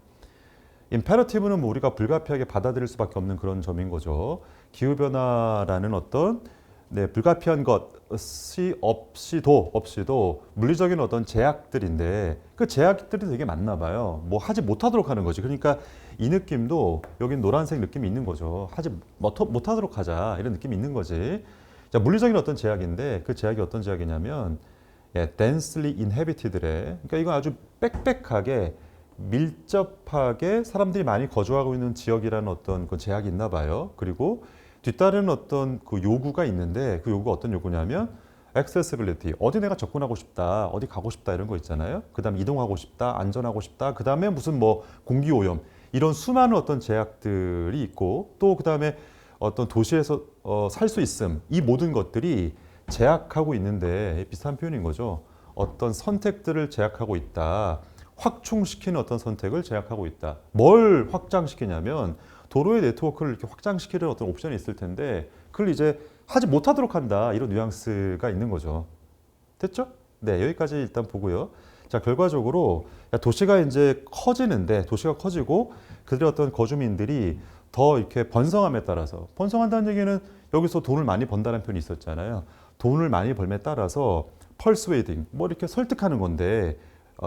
임페러티브는 뭐 우리가 불가피하게 받아들일 수밖에 없는 그런 점인 거죠. 기후변화라는 어떤 불가피한 것이 없이도 물리적인 어떤 제약들인데 그 제약들이 되게 많나 봐요. 뭐 하지 못하도록 하는 거지. 그러니까 이 느낌도 여긴 노란색 느낌이 있는 거죠. 하지 못하도록 하자 이런 느낌이 있는 거지. 자, 물리적인 어떤 제약인데 그 제약이 어떤 제약이냐면 densely inhabited래. 그러니까 이건 아주 빽빽하게 밀접하게 사람들이 많이 거주하고 있는 지역이라는 어떤 그 제약이 있나 봐요. 그리고 뒤따르는 어떤 그 요구가 있는데 그 요구가 어떤 요구냐면 accessibility, 어디 내가 접근하고 싶다, 어디 가고 싶다 이런 거 있잖아요. 그 다음에 이동하고 싶다, 안전하고 싶다, 그 다음에 무슨 뭐 공기오염 이런 수많은 어떤 제약들이 있고 또 그 다음에 어떤 도시에서 살 수 있음 이 모든 것들이 제약하고 있는데 비슷한 표현인 거죠. 어떤 선택들을 제약하고 있다. 확충시키는 어떤 선택을 제약하고 있다. 뭘 확장시키냐면 도로의 네트워크를 이렇게 확장시키는 어떤 옵션이 있을 텐데 그걸 이제 하지 못하도록 한다. 이런 뉘앙스가 있는 거죠. 됐죠? 네, 여기까지 일단 보고요. 자, 결과적으로 도시가 이제 커지는데 도시가 커지고 그들의 어떤 거주민들이 더 이렇게 번성함에 따라서 번성한다는 얘기는 여기서 돈을 많이 번다는 표현이 있었잖아요. 돈을 많이 벌에 따라서 persuading, 뭐 이렇게 설득하는 건데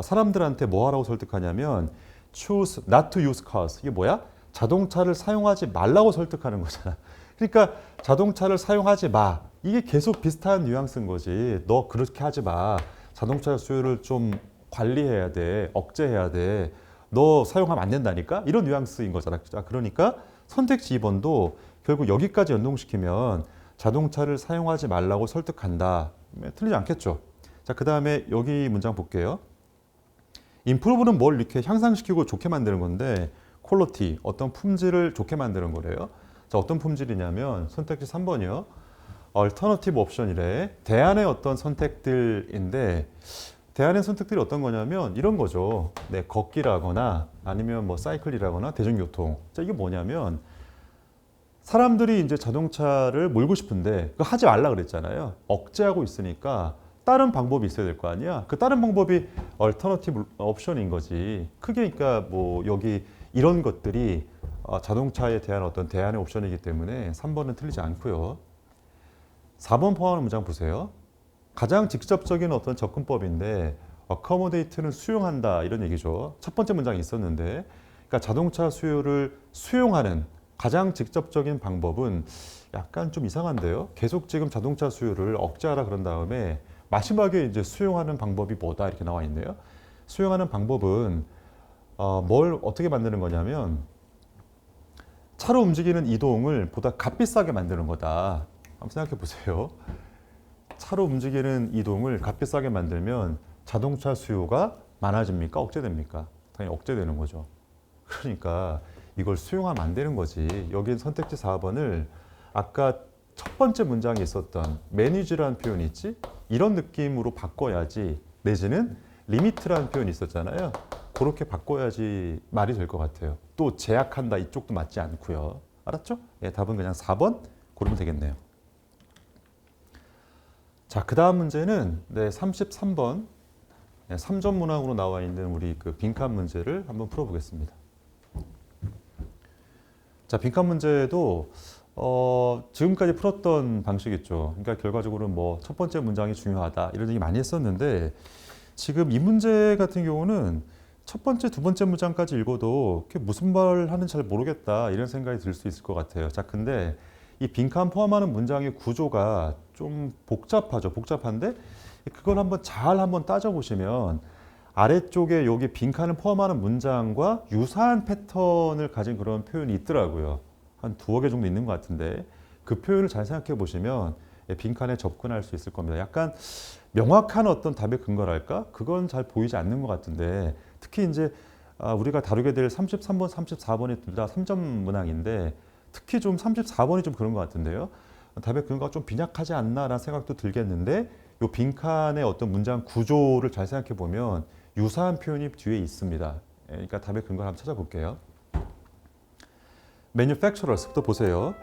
사람들한테 뭐 하라고 설득하냐면 choose not to use cars. 이게 뭐야? 자동차를 사용하지 말라고 설득하는 거잖아. 그러니까 자동차를 사용하지 마. 이게 계속 비슷한 뉘앙스인 거지. 너 그렇게 하지 마. 자동차 수요를 좀 관리해야 돼. 억제해야 돼. 너 사용하면 안 된다니까? 이런 뉘앙스인 거잖아. 그러니까 선택지 2번도 결국 여기까지 연동시키면 자동차를 사용하지 말라고 설득한다. 틀리지 않겠죠? 자, 그 다음에 여기 문장 볼게요. improve는 뭘 이렇게 향상시키고 좋게 만드는 건데 quality, 어떤 품질을 좋게 만드는 거래요. 자, 어떤 품질이냐면 선택지 3번이요. alternative option이래. 대안의 어떤 선택들인데 대안의 선택들이 어떤 거냐면 이런 거죠. 네, 걷기라거나 아니면 뭐 사이클이라거나 대중교통. 자, 이게 뭐냐면 사람들이 이제 자동차를 몰고 싶은데 그거 하지 말라 그랬잖아요. 억제하고 있으니까 다른 방법이 있어야 될 거 아니야. 그 다른 방법이 얼터너티브 옵션인 거지. 크게 그러니까 뭐 여기 이런 것들이 자동차에 대한 어떤 대안의 옵션이기 때문에 3번은 틀리지 않고요. 4번 포함하는 문장 보세요. 가장 직접적인 어떤 접근법인데 accommodate는 수용한다 이런 얘기죠. 첫 번째 문장이 있었는데 그러니까 자동차 수요를 수용하는 가장 직접적인 방법은 약간 좀 이상한데요. 계속 지금 자동차 수요를 억제하라 그런 다음에 마지막에 이제 수용하는 방법이 뭐다 이렇게 나와 있네요. 수용하는 방법은 뭘 어떻게 만드는 거냐면 차로 움직이는 이동을 보다 값비싸게 만드는 거다. 한번 생각해 보세요. 차로 움직이는 이동을 값비싸게 만들면 자동차 수요가 많아집니까? 억제됩니까? 당연히 억제되는 거죠. 그러니까 이걸 수용하면 안 되는 거지. 여긴 선택지 4번을 아까 첫 번째 문장에 있었던 매니지라는 표현이 있지? 이런 느낌으로 바꿔야지. 내지는 리미트라는 표현이 있었잖아요. 그렇게 바꿔야지 말이 될 것 같아요. 또 제약한다 이쪽도 맞지 않고요. 알았죠? 예, 답은 그냥 4번 고르면 되겠네요. 자, 그 다음 문제는 33번 3점 문항으로 나와 있는 우리 그 빈칸 문제를 한번 풀어보겠습니다. 자, 빈칸 문제도 지금까지 풀었던 방식 있죠. 그러니까 결과적으로 뭐 첫 번째 문장이 중요하다 이런 얘기 많이 했었는데 지금 이 문제 같은 경우는 첫 번째, 두 번째 문장까지 읽어도 무슨 말 하는지 잘 모르겠다 이런 생각이 들 수 있을 것 같아요. 자, 근데 이 빈칸 포함하는 문장의 구조가 좀 복잡하죠. 복잡한데 그걸 한번 따져보시면 아래쪽에 여기 빈칸을 포함하는 문장과 유사한 패턴을 가진 그런 표현이 있더라고요. 한 2개 정도 있는 것 같은데 그 표현을 잘 생각해 보시면 빈칸에 접근할 수 있을 겁니다. 약간 명확한 어떤 답의 근거랄까? 그건 잘 보이지 않는 것 같은데 특히 이제 우리가 다루게 될 33번, 34번이 둘 다 3점 문항인데 특히 좀 34번이 좀 그런 것 같은데요. 답의 근거가 좀 빈약하지 않나라는 생각도 들겠는데 이 빈칸의 어떤 문장 구조를 잘 생각해 보면 유사한 표현이 뒤에 있습니다. 그러니까 답의 근거를 한번 찾아볼게요. manufacturers부터 보세요.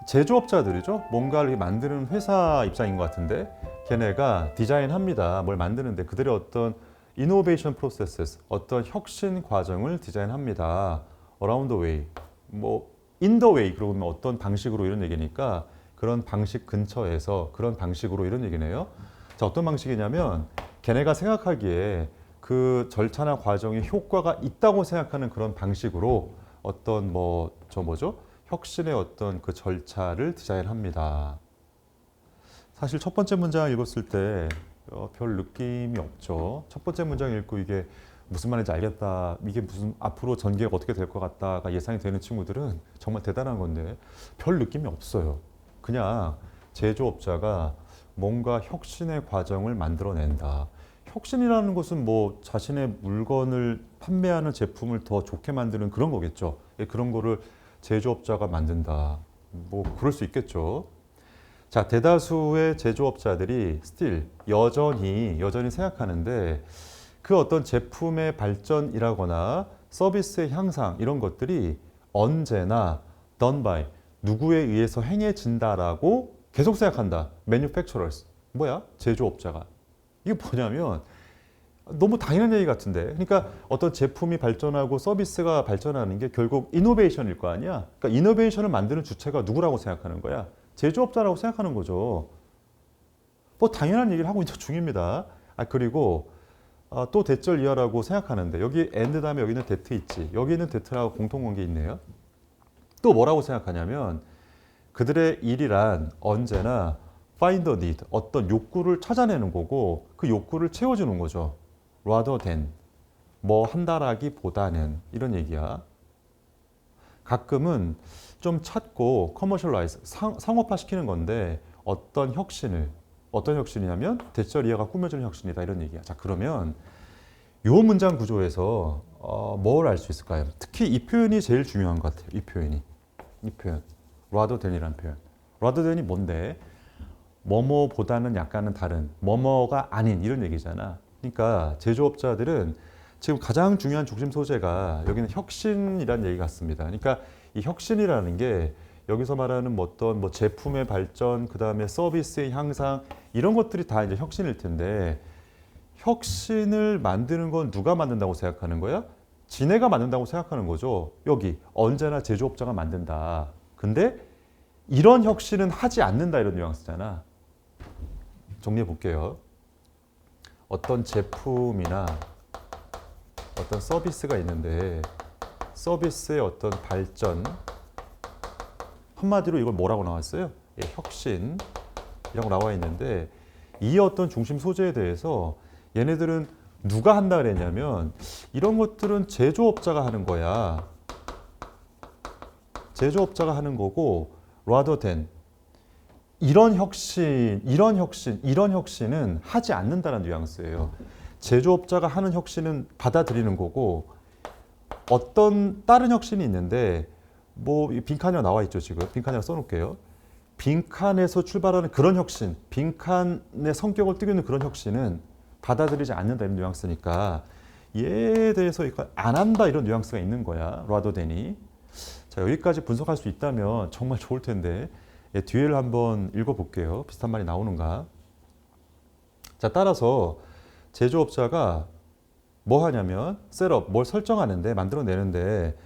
제조업자들이죠. 뭔가를 만드는 회사 입장인 것 같은데 걔네가 디자인합니다. 뭘 만드는데 그들의 어떤 innovation processes, 어떤 혁신 과정을 디자인합니다. around the way, 뭐 in the way 그러면 어떤 방식으로 이런 얘기니까 그런 방식 근처에서 그런 방식으로 이런 얘기네요. 자, 어떤 방식이냐면 걔네가 생각하기에 그 절차나 과정에 효과가 있다고 생각하는 그런 방식으로 어떤 뭐죠? 혁신의 어떤 그 절차를 디자인합니다. 사실 첫 번째 문장을 읽었을 때 별 느낌이 없죠. 첫 번째 문장 읽고 이게 무슨 말인지 알겠다. 이게 무슨 앞으로 전개가 어떻게 될 것 같다가 예상이 되는 친구들은 정말 대단한 건데 별 느낌이 없어요. 그냥 제조업자가 뭔가 혁신의 과정을 만들어낸다. 혁신이라는 것은 뭐 자신의 물건을 판매하는 제품을 더 좋게 만드는 그런 거겠죠. 그런 거를 제조업자가 만든다. 뭐 그럴 수 있겠죠. 자, 대다수의 제조업자들이 still 여전히 생각하는데 그 어떤 제품의 발전이라거나 서비스의 향상 이런 것들이 언제나 done by 누구에 의해서 행해진다라고 계속 생각한다. manufacturers 뭐야? 제조업자가. 이게 뭐냐면 너무 당연한 얘기 같은데. 그러니까 어떤 제품이 발전하고 서비스가 발전하는 게 결국 이노베이션일 거 아니야. 그러니까 이노베이션을 만드는 주체가 누구라고 생각하는 거야? 제조업자라고 생각하는 거죠. 뭐 당연한 얘기를 하고 있는 중입니다. 그리고 또 대절 이하라고 생각하는데 여기 and 다음에 여기는 that 있지. 여기는 that라고 공통관계 있네요. 또 뭐라고 생각하냐면 그들의 일이란 언제나 find a need, 어떤 욕구를 찾아내는 거고 그 욕구를 채워주는 거죠. rather than, 뭐 한다라기보다는 이런 얘기야. 가끔은 좀 찾고 commercialize, 상업화시키는 건데 어떤 혁신이냐면 대절 이하가 꾸며주는 혁신이다 이런 얘기야. 자, 그러면 이 문장 구조에서 뭘 알 수 있을까요? 특히 이 표현이 제일 중요한 것 같아요. 이 표현 rather than이라는 표현. rather than이 뭔데? 뭐뭐보다는 약간은 다른, 뭐뭐가 아닌 이런 얘기잖아. 그러니까 제조업자들은 지금 가장 중요한 중심 소재가 여기는 혁신이라는 얘기 같습니다. 그러니까 이 혁신이라는 게 여기서 말하는 어떤 제품의 발전, 그 다음에 서비스의 향상 이런 것들이 다 이제 혁신일 텐데 혁신을 만드는 건 누가 만든다고 생각하는 거야? 지네가 만든다고 생각하는 거죠. 여기 언제나 제조업자가 만든다. 근데 이런 혁신은 하지 않는다 이런 뉘앙스잖아. 정리해 볼게요. 어떤 제품이나 어떤 서비스가 있는데 서비스의 어떤 발전 한마디로 이걸 뭐라고 나왔어요? 혁신이라고 나와 있는데 이 어떤 중심 소재에 대해서 얘네들은 누가 한다 그랬냐면 이런 것들은 제조업자가 하는 거야. 제조업자가 하는 거고 rather than 이런 혁신은 하지 않는다는 뉘앙스예요. 제조업자가 하는 혁신은 받아들이는 거고 어떤 다른 혁신이 있는데 뭐 빈칸에 나와 있죠. 지금 빈칸에 써놓을게요. 빈칸에서 출발하는 그런 혁신, 빈칸의 성격을 띠고 있는 그런 혁신은 받아들이지 않는다 이런 뉘앙스니까 얘에 대해서 안 한다 이런 뉘앙스가 있는 거야. rather than이. 자, 여기까지 분석할 수 있다면 정말 좋을 텐데 뒤를 한번 읽어볼게요. 비슷한 말이 나오는가. 자, 따라서 제조업자가 뭐 하냐면 셋업, 뭘 설정하는데 만들어내는데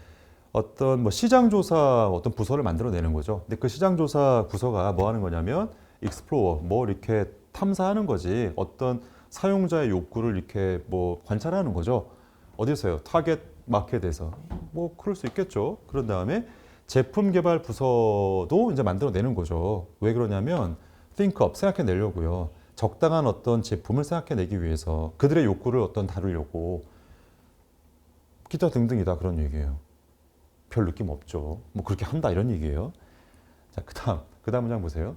어떤 시장조사 어떤 부서를 만들어내는 거죠. 근데 그 시장조사 부서가 뭐 하는 거냐면 explore, 뭐 이렇게 탐사하는 거지. 어떤 사용자의 욕구를 이렇게 관찰하는 거죠. 어디서요? 타겟 마켓에서. 뭐 그럴 수 있겠죠. 그런 다음에 제품 개발 부서도 이제 만들어내는 거죠. 왜 그러냐면 think up, 생각해내려고요. 적당한 어떤 제품을 생각해내기 위해서 그들의 욕구를 어떤 다루려고 기타 등등이다 그런 얘기예요. 별 느낌 없죠. 뭐 그렇게 한다 이런 얘기예요. 자, 그다음 문장 보세요.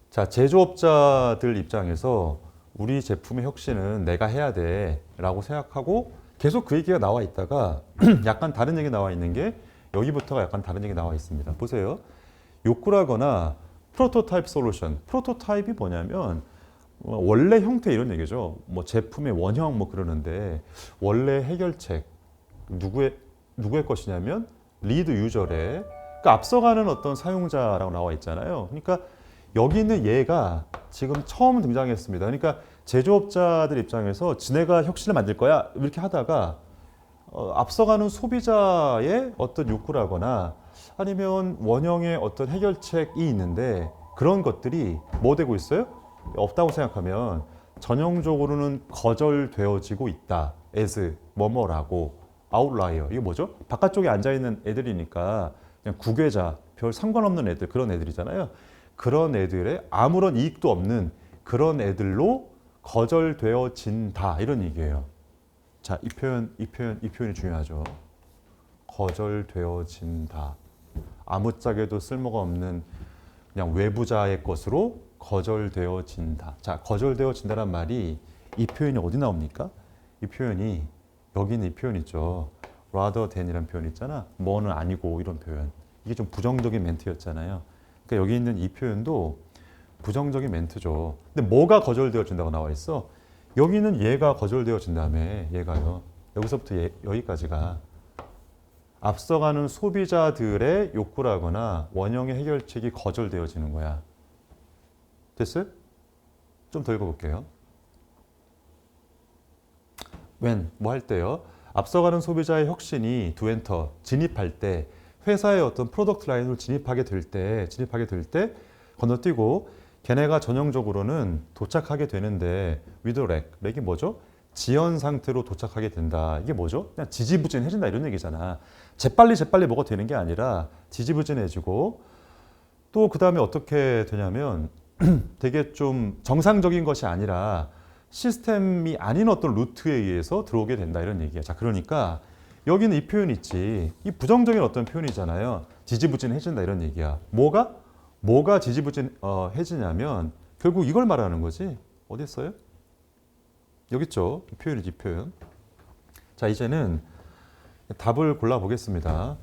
자, 제조업자들 입장에서 우리 제품의 혁신은 내가 해야 돼라고 생각하고 계속 그 얘기가 나와 있다가 약간 다른 얘기 나와 있는 게 여기부터가 약간 다른 얘기 나와 있습니다. 보세요. 욕구라거나 프로토타입 솔루션. 프로토타입이 뭐냐면 원래 형태 이런 얘기죠. 뭐 제품의 원형 뭐 그러는데 원래 해결책 누구의 것이냐면 리드 유저래. 그러니까 앞서가는 어떤 사용자라고 나와 있잖아요. 그러니까 여기 있는 얘가 지금 처음 등장했습니다. 그러니까 제조업자들 입장에서 지네가 혁신을 만들 거야 이렇게 하다가 앞서가는 소비자의 어떤 욕구라거나 아니면 원형의 어떤 해결책이 있는데 그런 것들이 뭐 되고 있어요? 없다고 생각하면 전형적으로는 거절되어지고 있다. as 뭐뭐라고 아웃라이어 이게 뭐죠? 바깥쪽에 앉아 있는 애들이니까 그냥 구괴자 별 상관없는 애들 그런 애들이잖아요. 그런 애들의 아무런 이익도 없는 그런 애들로 거절되어진다 이런 얘기예요. 자, 이 표현이 중요하죠. 거절되어진다. 아무짝에도 쓸모가 없는 그냥 외부자의 것으로 거절되어진다. 자, 거절되어진다란 말이 이 표현이 어디 나옵니까? 이 표현이 여기 있는 이 표현 있죠. rather than이라는 표현 있잖아. 뭐는 아니고 이런 표현. 이게 좀 부정적인 멘트였잖아요. 그러니까 여기 있는 이 표현도 부정적인 멘트죠. 근데 뭐가 거절되어진다고 나와 있어? 여기는 얘가 거절되어진다며. 얘가요. 여기서부터 여기까지가 앞서가는 소비자들의 욕구라거나 원형의 해결책이 거절되어지는 거야. 됐어요? 좀 더 읽어볼게요. when, 뭐 할 때요? 앞서가는 소비자의 혁신이 to enter, 진입할 때 회사의 어떤 프로덕트 라인으로 진입하게 될 때 건너뛰고 걔네가 전형적으로는 도착하게 되는데 with lag, 렉이 뭐죠? 지연 상태로 도착하게 된다. 이게 뭐죠? 그냥 지지부진해진다 이런 얘기잖아. 재빨리 뭐가 되는 게 아니라 지지부진해지고 또 그 다음에 어떻게 되냐면 되게 좀 정상적인 것이 아니라 시스템이 아닌 어떤 루트에 의해서 들어오게 된다 이런 얘기야. 자, 그러니까 여기는 이 표현 있지. 이 부정적인 어떤 표현이잖아요. 지지부진해진다 이런 얘기야. 뭐가 지지부진해지냐면 결국 이걸 말하는 거지. 어디 있어요? 여기 있죠. 이 표현이지, 이 표현. 자, 이제는 답을 골라보겠습니다.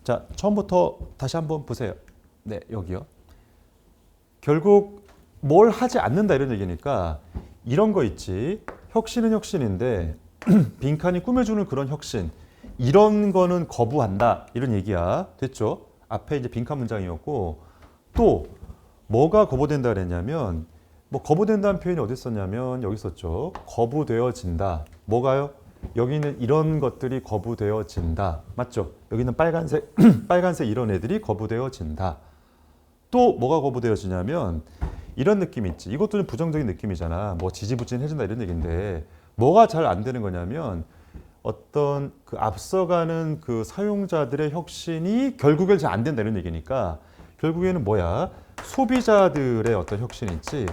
자, 처음부터 다시 한번 보세요. 네, 여기요. 결국 뭘 하지 않는다 이런 얘기니까 이런 거 있지. 혁신은 혁신인데 빈칸이 꾸며주는 그런 혁신. 이런 거는 거부한다 이런 얘기야. 됐죠? 앞에 이제 빈칸 문장이었고 또 뭐가 거부된다 그랬냐면 뭐 거부된다는 표현이 어디 있었냐면 여기 있었죠. 거부되어진다. 뭐가요? 여기는 이런 것들이 거부되어진다. 맞죠? 여기는 빨간색 빨간색 이런 애들이 거부되어진다. 또 뭐가 거부되어지냐면 이런 느낌 있지. 이것도 좀 부정적인 느낌이잖아. 뭐 지지부진해진다 이런 얘기인데 뭐가 잘 안 되는 거냐면 어떤 그 앞서가는 그 사용자들의 혁신이 결국엔 잘 안 된다 이런 얘기니까 결국에는 뭐야? 소비자들의 어떤 혁신 있지.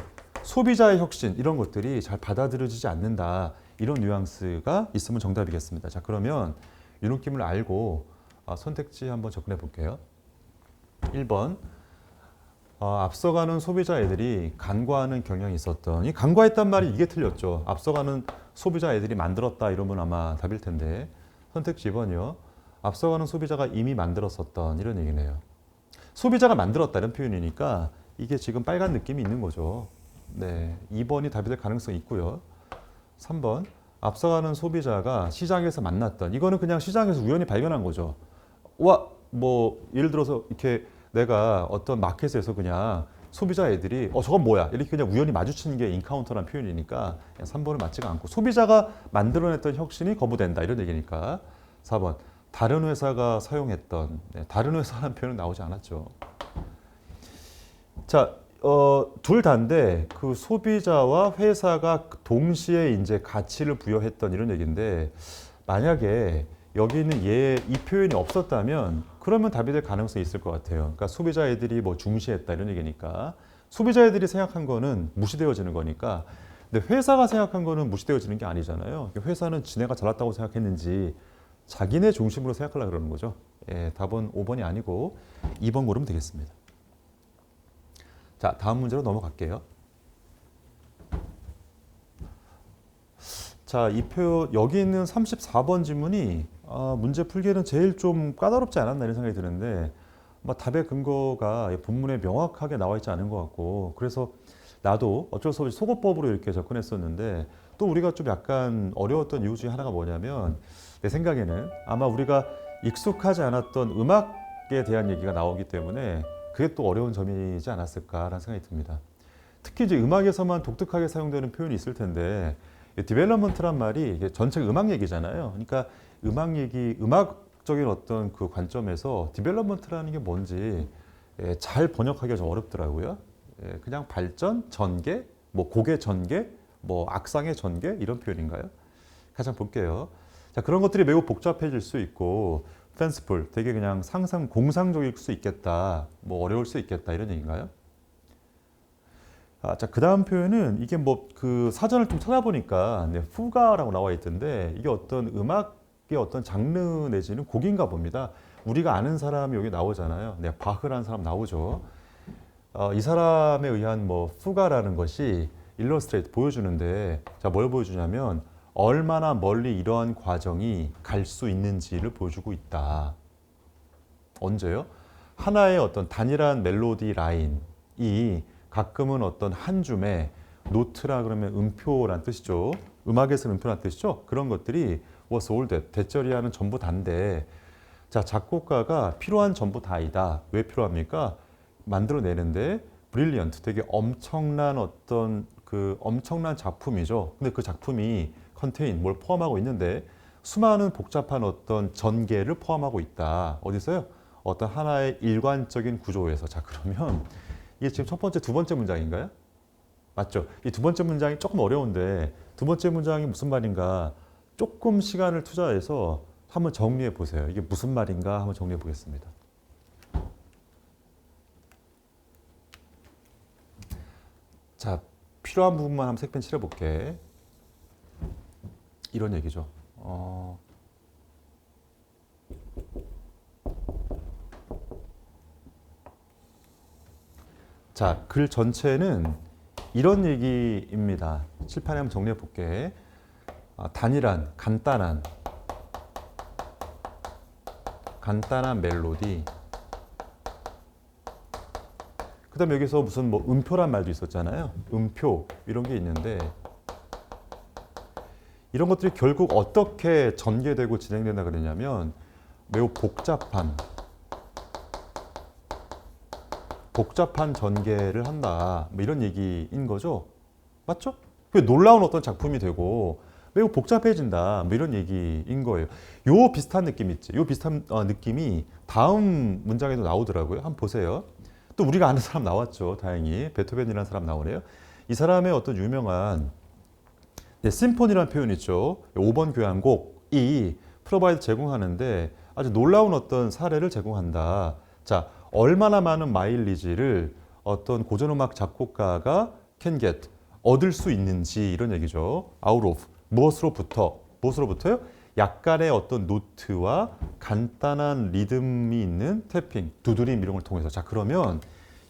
소비자의 혁신 이런 것들이 잘 받아들여지지 않는다. 이런 뉘앙스가 있으면 정답이겠습니다. 자, 그러면 이 느낌을 알고 선택지 한번 접근해 볼게요. 1번. 앞서가는 소비자 애들이 간과하는 경향이 있었던. 이 간과했단 말이 이게 틀렸죠. 앞서가는 소비자 애들이 만들었다 이러면 아마 답일 텐데. 선택지 2번이요. 앞서가는 소비자가 이미 만들었었던 이런 얘기네요. 소비자가 만들었다 이런 표현이니까 이게 지금 빨간 느낌이 있는 거죠. 네, 2번이 답이 될 가능성이 있고요. 3번. 앞서가는 소비자가 시장에서 만났던. 이거는 그냥 시장에서 우연히 발견한 거죠. 뭐 예를 들어서 이렇게 내가 어떤 마켓에서 그냥 소비자 애들이 저건 뭐야 이렇게 그냥 우연히 마주치는 게 인카운터라는 표현이니까 3번은 맞지가 않고 소비자가 만들어냈던 혁신이 거부된다 이런 얘기니까 4번 다른 회사가 사용했던 다른 회사라는 표현은 나오지 않았죠. 자, 둘 다인데 그 소비자와 회사가 동시에 이제 가치를 부여했던 이런 얘기인데 만약에 여기 있는 이 표현이 없었다면 그러면 답이 될 가능성이 있을 것 같아요. 그러니까 소비자 애들이 뭐 중시했다 이런 얘기니까 소비자 애들이 생각한 거는 무시되어지는 거니까 근데 회사가 생각한 거는 무시되어지는 게 아니잖아요. 회사는 지네가 잘났다고 생각했는지 자기네 중심으로 생각하려고 그러는 거죠. 예, 답은 5번이 아니고 2번 고르면 되겠습니다. 자, 다음 문제로 넘어갈게요. 자, 이 표 여기 있는 34번 지문이 문제 풀기에는 제일 좀 까다롭지 않았나 이런 생각이 드는데 답의 근거가 본문에 명확하게 나와 있지 않은 것 같고 그래서 나도 어쩔 수 없이 소거법으로 이렇게 접근했었는데 또 우리가 좀 약간 어려웠던 이유 중에 하나가 뭐냐면 내 생각에는 아마 우리가 익숙하지 않았던 음악에 대한 얘기가 나오기 때문에 그게 또 어려운 점이지 않았을까라는 생각이 듭니다. 특히 이제 음악에서만 독특하게 사용되는 표현이 있을 텐데 디벨롭먼트란 말이 이게 전체 음악 얘기잖아요. 그러니까 음악 얘기, 음악적인 어떤 그 관점에서 디벨롭먼트라는 게 뭔지 잘 번역하기가 좀 어렵더라고요. 그냥 발전, 전개, 뭐 곡의 전개, 뭐 악상의 전개 이런 표현인가요? 가장 볼게요. 자, 그런 것들이 매우 복잡해질 수 있고 fanciful, 되게 그냥 공상적일 수 있겠다, 뭐 어려울 수 있겠다 이런 얘기인가요? 자, 그 다음 표현은 이게 뭐 그 사전을 좀 찾아보니까 fuga라고 나와 있던데 이게 어떤 음악의 어떤 장르 내지는 곡인가 봅니다. 우리가 아는 사람이 여기 나오잖아요. 바흐라는 사람 나오죠. 이 사람에 의한 뭐 fuga라는 것이 일러스트레이트 보여주는데 자, 뭘 보여주냐면 얼마나 멀리 이러한 과정이 갈 수 있는지를 보여주고 있다. 언제요? 하나의 어떤 단일한 멜로디 라인이 가끔은 어떤 한 줌의 노트라 그러면 음표란 뜻이죠. 음악에서는 음표란 뜻이죠. 그런 것들이 was all that, 대절이하는 전부 다인데 자, 작곡가가 필요한 전부 다이다. 왜 필요합니까? 만들어내는데 brilliant, 되게 엄청난 어떤 그 엄청난 작품이죠. 근데 그 작품이 contain, 뭘 포함하고 있는데 수많은 복잡한 어떤 전개를 포함하고 있다. 어디서요? 어떤 하나의 일관적인 구조에서. 자, 그러면 이게 지금 첫 번째, 두 번째 문장인가요? 맞죠? 이 두 번째 문장이 조금 어려운데 두 번째 문장이 무슨 말인가 조금 시간을 투자해서 한번 정리해 보세요. 이게 무슨 말인가 한번 정리해 보겠습니다. 자, 필요한 부분만 한번 색펜 칠해볼게. 이런 얘기죠. 자, 글 전체는 이런 얘기입니다. 칠판에 한번 정리해 볼게. 단일한, 간단한 멜로디. 그 다음에 여기서 무슨 뭐 음표란 말도 있었잖아요. 음표 이런 게 있는데 이런 것들이 결국 어떻게 전개되고 진행된다 그러냐면 매우 복잡한 전개를 한다. 뭐 이런 얘기인 거죠. 맞죠? 그게 놀라운 어떤 작품이 되고 매우 복잡해진다. 뭐 이런 얘기인 거예요. 요 비슷한 느낌 있지. 요 비슷한 느낌이 다음 문장에도 나오더라고요. 한번 보세요. 또 우리가 아는 사람 나왔죠. 다행히. 베토벤이라는 사람 나오네요. 이 사람의 어떤 유명한 심포니라는 표현 있죠. 5번 교향곡이 프로바이드 제공하는데 아주 놀라운 어떤 사례를 제공한다. 자, 얼마나 많은 마일리지를 어떤 고전음악 작곡가가 can get, 얻을 수 있는지 이런 얘기죠. out of, 무엇으로부터요? 약간의 어떤 노트와 간단한 리듬이 있는 태핑, 두드림 이런 걸 통해서. 자, 그러면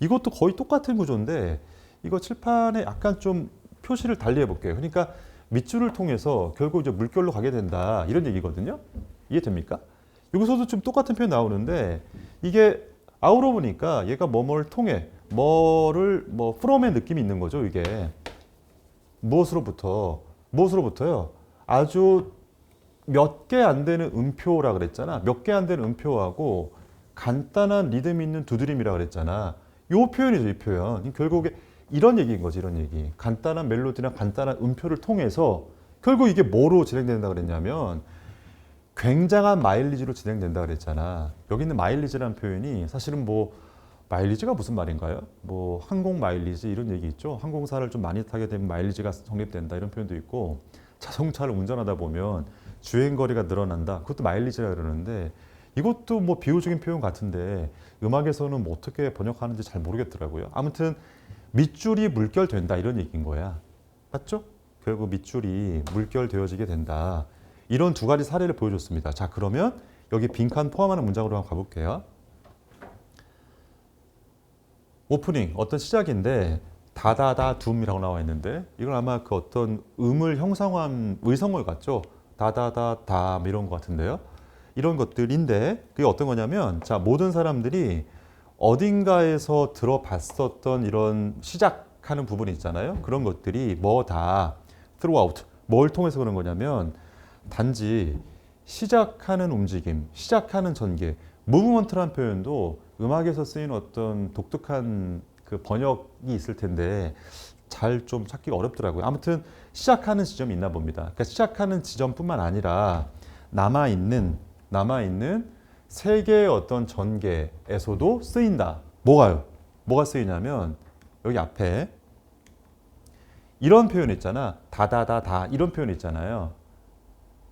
이것도 거의 똑같은 구조인데 이거 칠판에 약간 좀 표시를 달리 해볼게요. 그러니까 밑줄을 통해서 결국 이제 물결로 가게 된다 이런 얘기거든요. 이해됩니까? 여기서도 좀 똑같은 표현 나오는데 이게 아우러 보니까 얘가 뭐뭐를 통해 뭐를 뭐 from의 느낌이 있는 거죠. 이게 무엇으로부터요? 아주 몇 개 안 되는 음표라 그랬잖아. 몇 개 안 되는 음표하고 간단한 리듬 있는 두드림이라 그랬잖아. 요 표현이죠, 이 표현. 결국에 이런 얘기인 거지, 이런 얘기. 간단한 멜로디나 간단한 음표를 통해서 결국 이게 뭐로 진행된다 그랬냐면 굉장한 마일리지로 진행된다 그랬잖아. 여기 있는 마일리지라는 표현이 사실은 뭐 마일리지가 무슨 말인가요? 뭐 항공 마일리지 이런 얘기 있죠. 항공사를 좀 많이 타게 되면 마일리지가 성립된다 이런 표현도 있고 자동차를 운전하다 보면 주행거리가 늘어난다. 그것도 마일리지라 그러는데 이것도 뭐 비유적인 표현 같은데 음악에서는 뭐 어떻게 번역하는지 잘 모르겠더라고요. 아무튼 밑줄이 물결된다 이런 얘기인 거야. 맞죠? 결국 밑줄이 물결되어지게 된다. 이런 두 가지 사례를 보여줬습니다. 자, 그러면 여기 빈칸 포함하는 문장으로 한번 가볼게요. 오프닝 어떤 시작인데 다다다 둠이라고 나와 있는데 이건 아마 그 어떤 음을 형상화한 의성어 같죠? 다다다 담 이런 것 같은데요. 이런 것들인데 그게 어떤 거냐면 자 모든 사람들이 어딘가에서 들어봤었던 이런 시작하는 부분이 있잖아요. 그런 것들이 뭐다 throughout 뭘 통해서 그런 거냐면 단지 시작하는 움직임, 시작하는 전개, 무브먼트라는 표현도 음악에서 쓰이는 어떤 독특한 그 번역이 있을 텐데 잘 좀 찾기가 어렵더라고요. 아무튼 시작하는 지점이 있나 봅니다. 그러니까 시작하는 지점뿐만 아니라 남아있는 세계의 어떤 전개에서도 쓰인다. 뭐가요? 뭐가 쓰이냐면 여기 앞에 이런 표현 있잖아. 다다다다 이런 표현 있잖아요.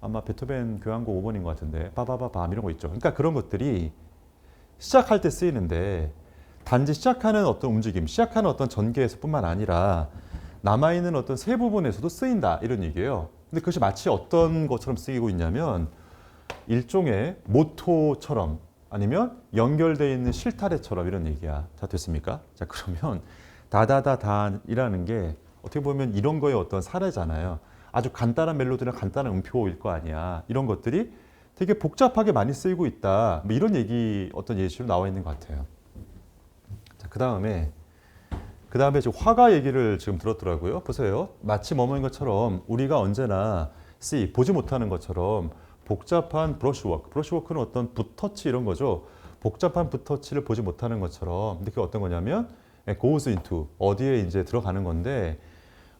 아마 베토벤 교향곡 5번인 것 같은데 빠바바밤 이런 거 있죠. 그러니까 그런 것들이 시작할 때 쓰이는데 단지 시작하는 어떤 움직임, 시작하는 어떤 전개에서뿐만 아니라 남아있는 어떤 세 부분에서도 쓰인다 이런 얘기예요. 근데 그것이 마치 어떤 것처럼 쓰이고 있냐면 일종의 모토처럼 아니면 연결되어 있는 실타래처럼 이런 얘기야. 자 됐습니까? 자 그러면 다다다다이라는 게 어떻게 보면 이런 거의 어떤 사례잖아요. 아주 간단한 멜로디나 간단한 음표일 거 아니야. 이런 것들이 되게 복잡하게 많이 쓰이고 있다. 뭐 이런 얘기 어떤 예시로 나와 있는 것 같아요. 자, 그다음에 지금 화가 얘기를 지금 들었더라고요. 보세요. 마치 뭐뭐인 것처럼 우리가 언제나 보지 못하는 것처럼 복잡한 브러쉬워크는 어떤 붓터치 이런 거죠. 복잡한 붓터치를 보지 못하는 것처럼. 근데 그게 어떤 거냐면 goes into 어디에 이제 들어가는 건데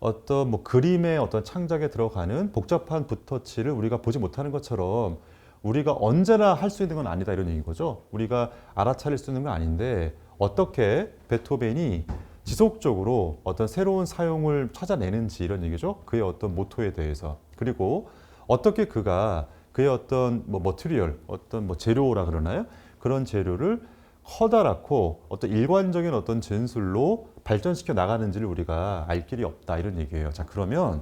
어떤 뭐 그림의 어떤 창작에 들어가는 복잡한 붓터치를 우리가 보지 못하는 것처럼 우리가 언제나 할 수 있는 건 아니다 이런 얘기인 거죠. 우리가 알아차릴 수 있는 건 아닌데 어떻게 베토벤이 지속적으로 어떤 새로운 사용을 찾아내는지 이런 얘기죠. 그의 어떤 모토에 대해서. 그리고 어떻게 그가 그의 어떤 뭐 머티리얼, 어떤 뭐 재료라 그러나요? 그런 재료를 커다랗고 어떤 일관적인 어떤 진술로 발전시켜 나가는지를 우리가 알 길이 없다 이런 얘기예요. 자 그러면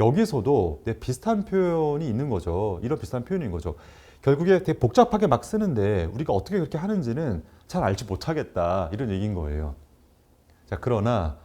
여기서도 비슷한 표현이 있는 거죠. 이런 비슷한 표현인 거죠. 결국에 되게 복잡하게 막 쓰는데 우리가 어떻게 그렇게 하는지는 잘 알지 못하겠다 이런 얘기인 거예요. 자 그러나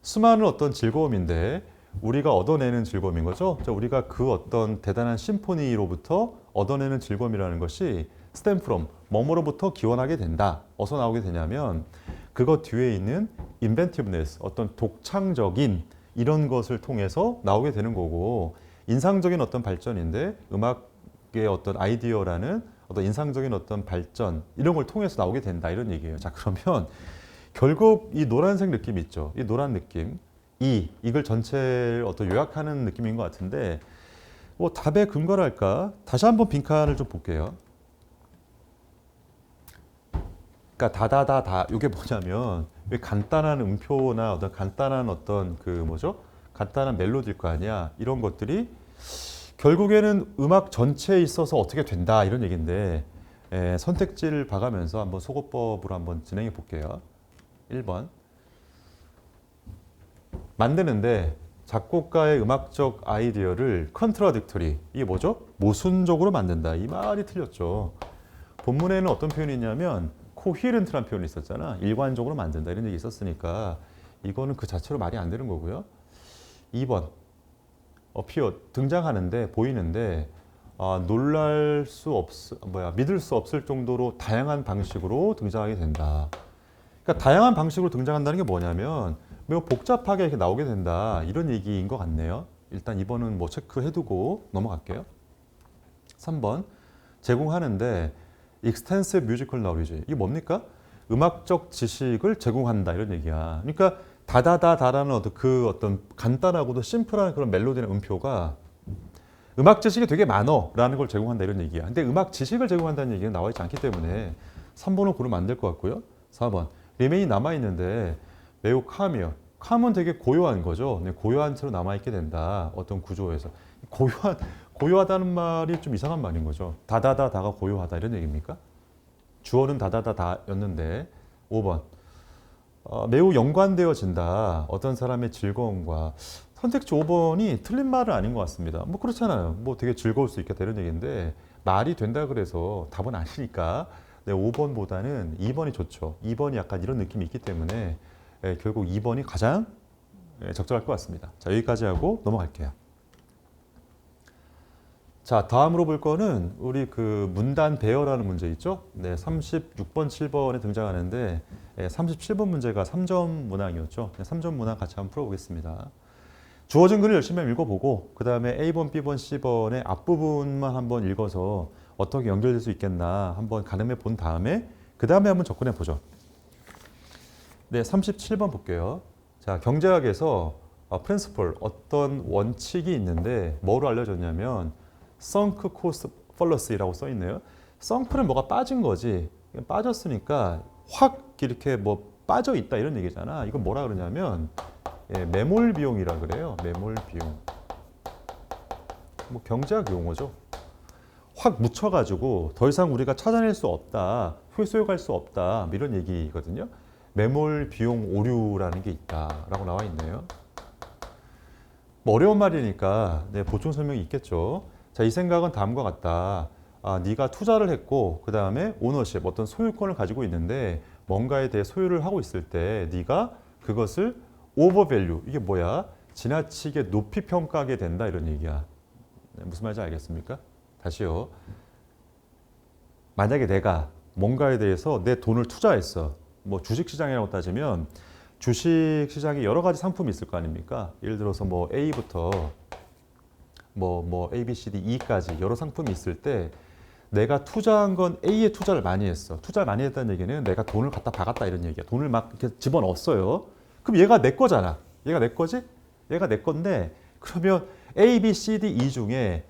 수많은 어떤 즐거움인데 우리가 얻어내는 즐거움인 거죠. 자, 우리가 그 어떤 대단한 심포니로부터 얻어내는 즐거움이라는 것이 stem from 뭐뭐로부터 기원하게 된다. 어디서 나오게 되냐면 그것 뒤에 있는 inventiveness 어떤 독창적인 이런 것을 통해서 나오게 되는 거고 인상적인 어떤 발전인데 음악의 어떤 아이디어라는 어떤 인상적인 어떤 발전 이런 걸 통해서 나오게 된다 이런 얘기예요. 자 그러면 결국 이 노란색 느낌 있죠. 이 노란 느낌 이걸 전체를 어떤 요약하는 느낌인 것 같은데 뭐 답의 근거랄까 다시 한번 빈칸을 좀 볼게요. 그러니까 다다다다 이게 뭐냐면 왜 간단한 음표나 어떤 간단한 어떤 그 뭐죠? 간단한 멜로디일 거 아니야. 이런 것들이 결국에는 음악 전체에 있어서 어떻게 된다 이런 얘기인데 선택지를 봐가면서 한번 소거법으로 한번 진행해 볼게요. 1번 만드는데 작곡가의 음악적 아이디어를 컨트라딕터리 이게 뭐죠? 모순적으로 만든다. 이 말이 틀렸죠. 본문에는 어떤 표현이 있냐면 코히렌트라는 표현이 있었잖아. 일관적으로 만든다 이런 얘기 있었으니까 이거는 그 자체로 말이 안 되는 거고요. 2번 어피어 등장하는데 보이는데 믿을 수 없을 정도로 다양한 방식으로 등장하게 된다. 그러니까 다양한 방식으로 등장한다는 게 뭐냐면 매우 복잡하게 이렇게 나오게 된다 이런 얘기인 것 같네요. 일단 2번은 뭐 체크해두고 넘어갈게요. 3번 제공하는데 extensive musical knowledge 이게 뭡니까? 음악적 지식을 제공한다 이런 얘기야. 그러니까 다다다다라는 어떤 간단하고도 심플한 그런 멜로디나 음표가 음악 지식이 되게 많어라는 걸 제공한다 이런 얘기야. 근데 음악 지식을 제공한다는 얘기는 나와 있지 않기 때문에 3번을 고르면 안 될 것 같고요. 4번 리메인이 남아있는데 매우 캄이요. 캄은 되게 고요한 거죠. 고요한 채로 남아있게 된다. 어떤 구조에서. 고요하다는 말이 좀 이상한 말인 거죠. 다다다다가 고요하다 이런 얘기입니까? 주어는 다다다다였는데 5번 매우 연관되어진다. 어떤 사람의 즐거움과 선택지 5번이 틀린 말은 아닌 것 같습니다. 뭐 그렇잖아요. 뭐 되게 즐거울 수 있겠다 이런 얘기인데 말이 된다 그래서 답은 아니니까 네, 5번보다는 2번이 좋죠. 2번이 약간 이런 느낌이 있기 때문에 결국 2번이 가장 적절할 것 같습니다. 자, 여기까지 하고 넘어갈게요. 자, 다음으로 볼 거는 우리 그 문단 배열하는 문제 있죠? 네, 36번, 7번에 등장하는데 37번 문제가 3점 문항이었죠. 3점 문항 같이 한번 풀어보겠습니다. 주어진 글을 열심히 읽어보고 그 다음에 A번, B번, C번의 앞부분만 한번 읽어서 어떻게 연결될 수 있겠나 한번 가늠해 본 다음에 그 다음에 한번 접근해 보죠. 네, 37번 볼게요. 자, 경제학에서 프린시플 어떤 원칙이 있는데 뭐로 알려졌냐면 sunk cost fallacy라고 써 있네요. sunk는 뭐가 빠진 거지. 빠졌으니까 확 이렇게 뭐 빠져 있다 이런 얘기잖아. 이건 뭐라 그러냐면 매몰 비용이라 그래요. 매몰 비용. 뭐 경제학 용어죠. 확 묻혀가지고 더 이상 우리가 찾아낼 수 없다, 회수해갈 수 없다 이런 얘기거든요. 매몰 비용 오류라는 게 있다라고 나와 있네요. 뭐 어려운 말이니까 보충 설명이 있겠죠. 자, 이 생각은 다음과 같다. 네가 투자를 했고 그 다음에 오너십, 어떤 소유권을 가지고 있는데 뭔가에 대해 소유를 하고 있을 때 네가 그것을 오버밸류, 이게 뭐야? 지나치게 높이 평가하게 된다 이런 얘기야. 무슨 말인지 알겠습니까? 다시요. 만약에 내가 뭔가에 대해서 내 돈을 투자했어. 뭐 주식시장이라고 따지면 주식시장에 여러 가지 상품이 있을 거 아닙니까? 예를 들어서 뭐 A부터 뭐 A, B, C, D, E까지 여러 상품이 있을 때 내가 투자한 건 A에 투자를 많이 했어. 투자를 많이 했다는 얘기는 내가 돈을 갖다 박았다 이런 얘기야. 돈을 막 이렇게 집어넣었어요. 그럼 얘가 내 거잖아. 얘가 내 거지? 얘가 내 건데 그러면 A, B, C, D, E 중에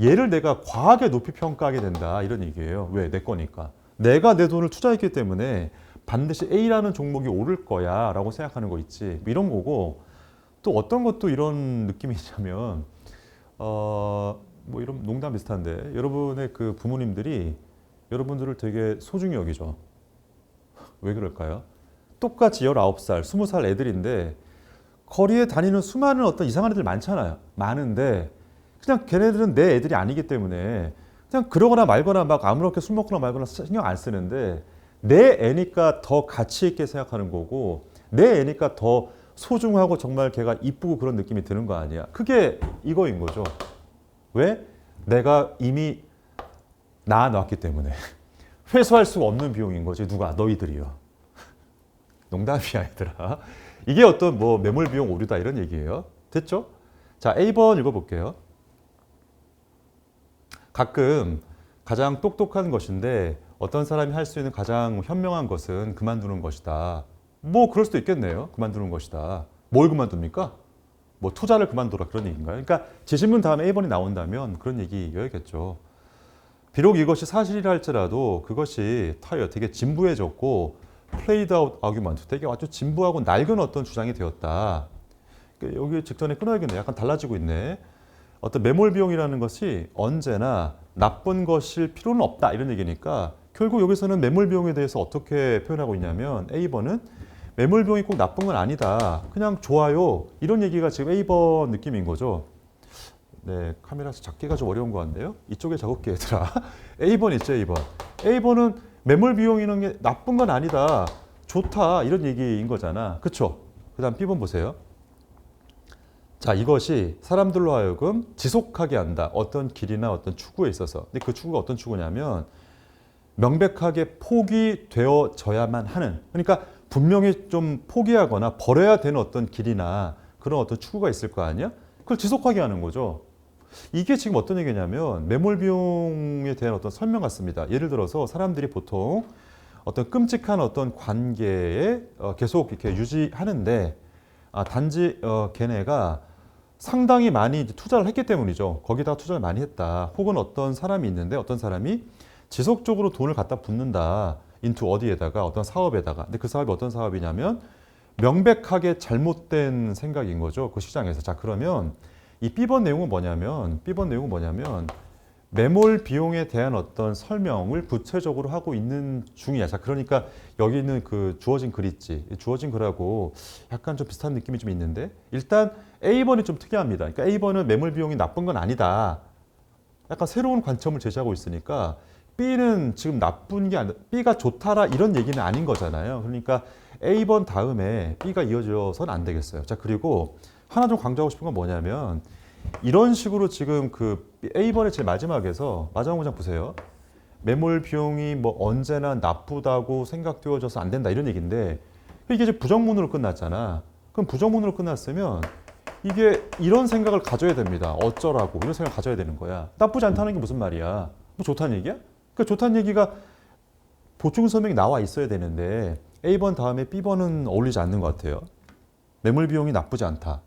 얘를 내가 과하게 높이 평가하게 된다 이런 얘기예요. 왜? 내 거니까. 내가 내 돈을 투자했기 때문에 반드시 A라는 종목이 오를 거야 라고 생각하는 거 있지. 이런 거고 또 어떤 것도 이런 느낌이 있냐면 뭐 이런 농담 비슷한데 여러분의 그 부모님들이 여러분들을 되게 소중히 여기죠. 왜 그럴까요? 똑같이 19살, 20살 애들인데 거리에 다니는 수많은 어떤 이상한 애들 많잖아요. 많은데 그냥 걔네들은 내 애들이 아니기 때문에 그냥 그러거나 말거나 막 아무렇게 술 먹거나 말거나 신경 안 쓰는데 내 애니까 더 가치 있게 생각하는 거고 내 애니까 더 소중하고 정말 걔가 이쁘고 그런 느낌이 드는 거 아니야. 그게 이거인 거죠. 왜? 내가 이미 낳아놨기 때문에 회수할 수 없는 비용인 거지. 누가? 너희들이요. 농담이야 얘들아. 이게 어떤 뭐 매몰 비용 오류다 이런 얘기예요. 됐죠? 자, A번 읽어볼게요. 가끔 가장 똑똑한 것인데 어떤 사람이 할 수 있는 가장 현명한 것은 그만두는 것이다. 뭐 그럴 수도 있겠네요. 그만두는 것이다. 뭘 그만둡니까? 뭐 투자를 그만둬라 그런 얘기인가요? 그러니까 지신문 다음에 A번이 나온다면 그런 얘기여야겠죠. 비록 이것이 사실이라 할지라도 그것이 되게 진부해졌고 플레이드 아웃 아규먼트, 되게 아주 진부하고 낡은 어떤 주장이 되었다. 여기 직전에 끊어야겠네. 약간 달라지고 있네. 어떤 매몰 비용이라는 것이 언제나 나쁜 것일 필요는 없다 이런 얘기니까 결국 여기서는 매몰 비용에 대해서 어떻게 표현하고 있냐면 A번은 매몰 비용이 꼭 나쁜 건 아니다. 그냥 좋아요. 이런 얘기가 지금 A번 느낌인 거죠. 네, 카메라에서 잡기가 좀 어려운 것 같네요. 이쪽에 적을게 얘들아. A번 있죠, A번. A번은 매몰 비용이라는 게 나쁜 건 아니다. 좋다. 이런 얘기인 거잖아. 그쵸? 그 다음 B번 보세요. 자, 이것이 사람들로 하여금 지속하게 한다. 어떤 길이나 어떤 추구에 있어서. 근데 그 추구가 어떤 추구냐면 명백하게 포기되어져야만 하는. 그러니까 분명히 좀 포기하거나 버려야 되는 어떤 길이나 그런 어떤 추구가 있을 거 아니야? 그걸 지속하게 하는 거죠. 이게 지금 어떤 얘기냐면 매몰 비용에 대한 어떤 설명 같습니다. 예를 들어서 사람들이 보통 어떤 끔찍한 어떤 관계에 계속 이렇게 유지하는데 단지 걔네가 상당히 많이 투자를 했기 때문이죠. 거기다가 투자를 많이 했다. 혹은 어떤 사람이 있는데 어떤 사람이 지속적으로 돈을 갖다 붓는다. 인투 어디에다가 어떤 사업에다가. 근데 그 사업이 어떤 사업이냐면 명백하게 잘못된 생각인 거죠. 그 시장에서. 자, 그러면 이 B번 내용은 뭐냐면 매몰 비용에 대한 어떤 설명을 구체적으로 하고 있는 중이야. 자, 그러니까 여기 있는 그 주어진 글 있지. 주어진 글하고 약간 좀 비슷한 느낌이 좀 있는데 일단 A번이 좀 특이합니다. 그러니까 A번은 매몰 비용이 나쁜 건 아니다. 약간 새로운 관점을 제시하고 있으니까 B는 지금 나쁜 게 아니라 B가 좋다라 이런 얘기는 아닌 거잖아요. 그러니까 A번 다음에 B가 이어져서는 안 되겠어요. 자, 그리고 하나 좀 강조하고 싶은 건 뭐냐면 이런 식으로 지금 그 A번의 제일 마지막 문장 보세요. 매몰 비용이 뭐 언제나 나쁘다고 생각되어져서 안 된다 이런 얘기인데 이게 이제 부정문으로 끝났잖아. 그럼 부정문으로 끝났으면 이게 이런 생각을 가져야 됩니다. 어쩌라고 이런 생각을 가져야 되는 거야. 나쁘지 않다는 게 무슨 말이야? 뭐 좋다는 얘기야? 그러니까 좋다는 얘기가 보충 설명이 나와 있어야 되는데 A번 다음에 B번은 어울리지 않는 것 같아요. 매몰 비용이 나쁘지 않다.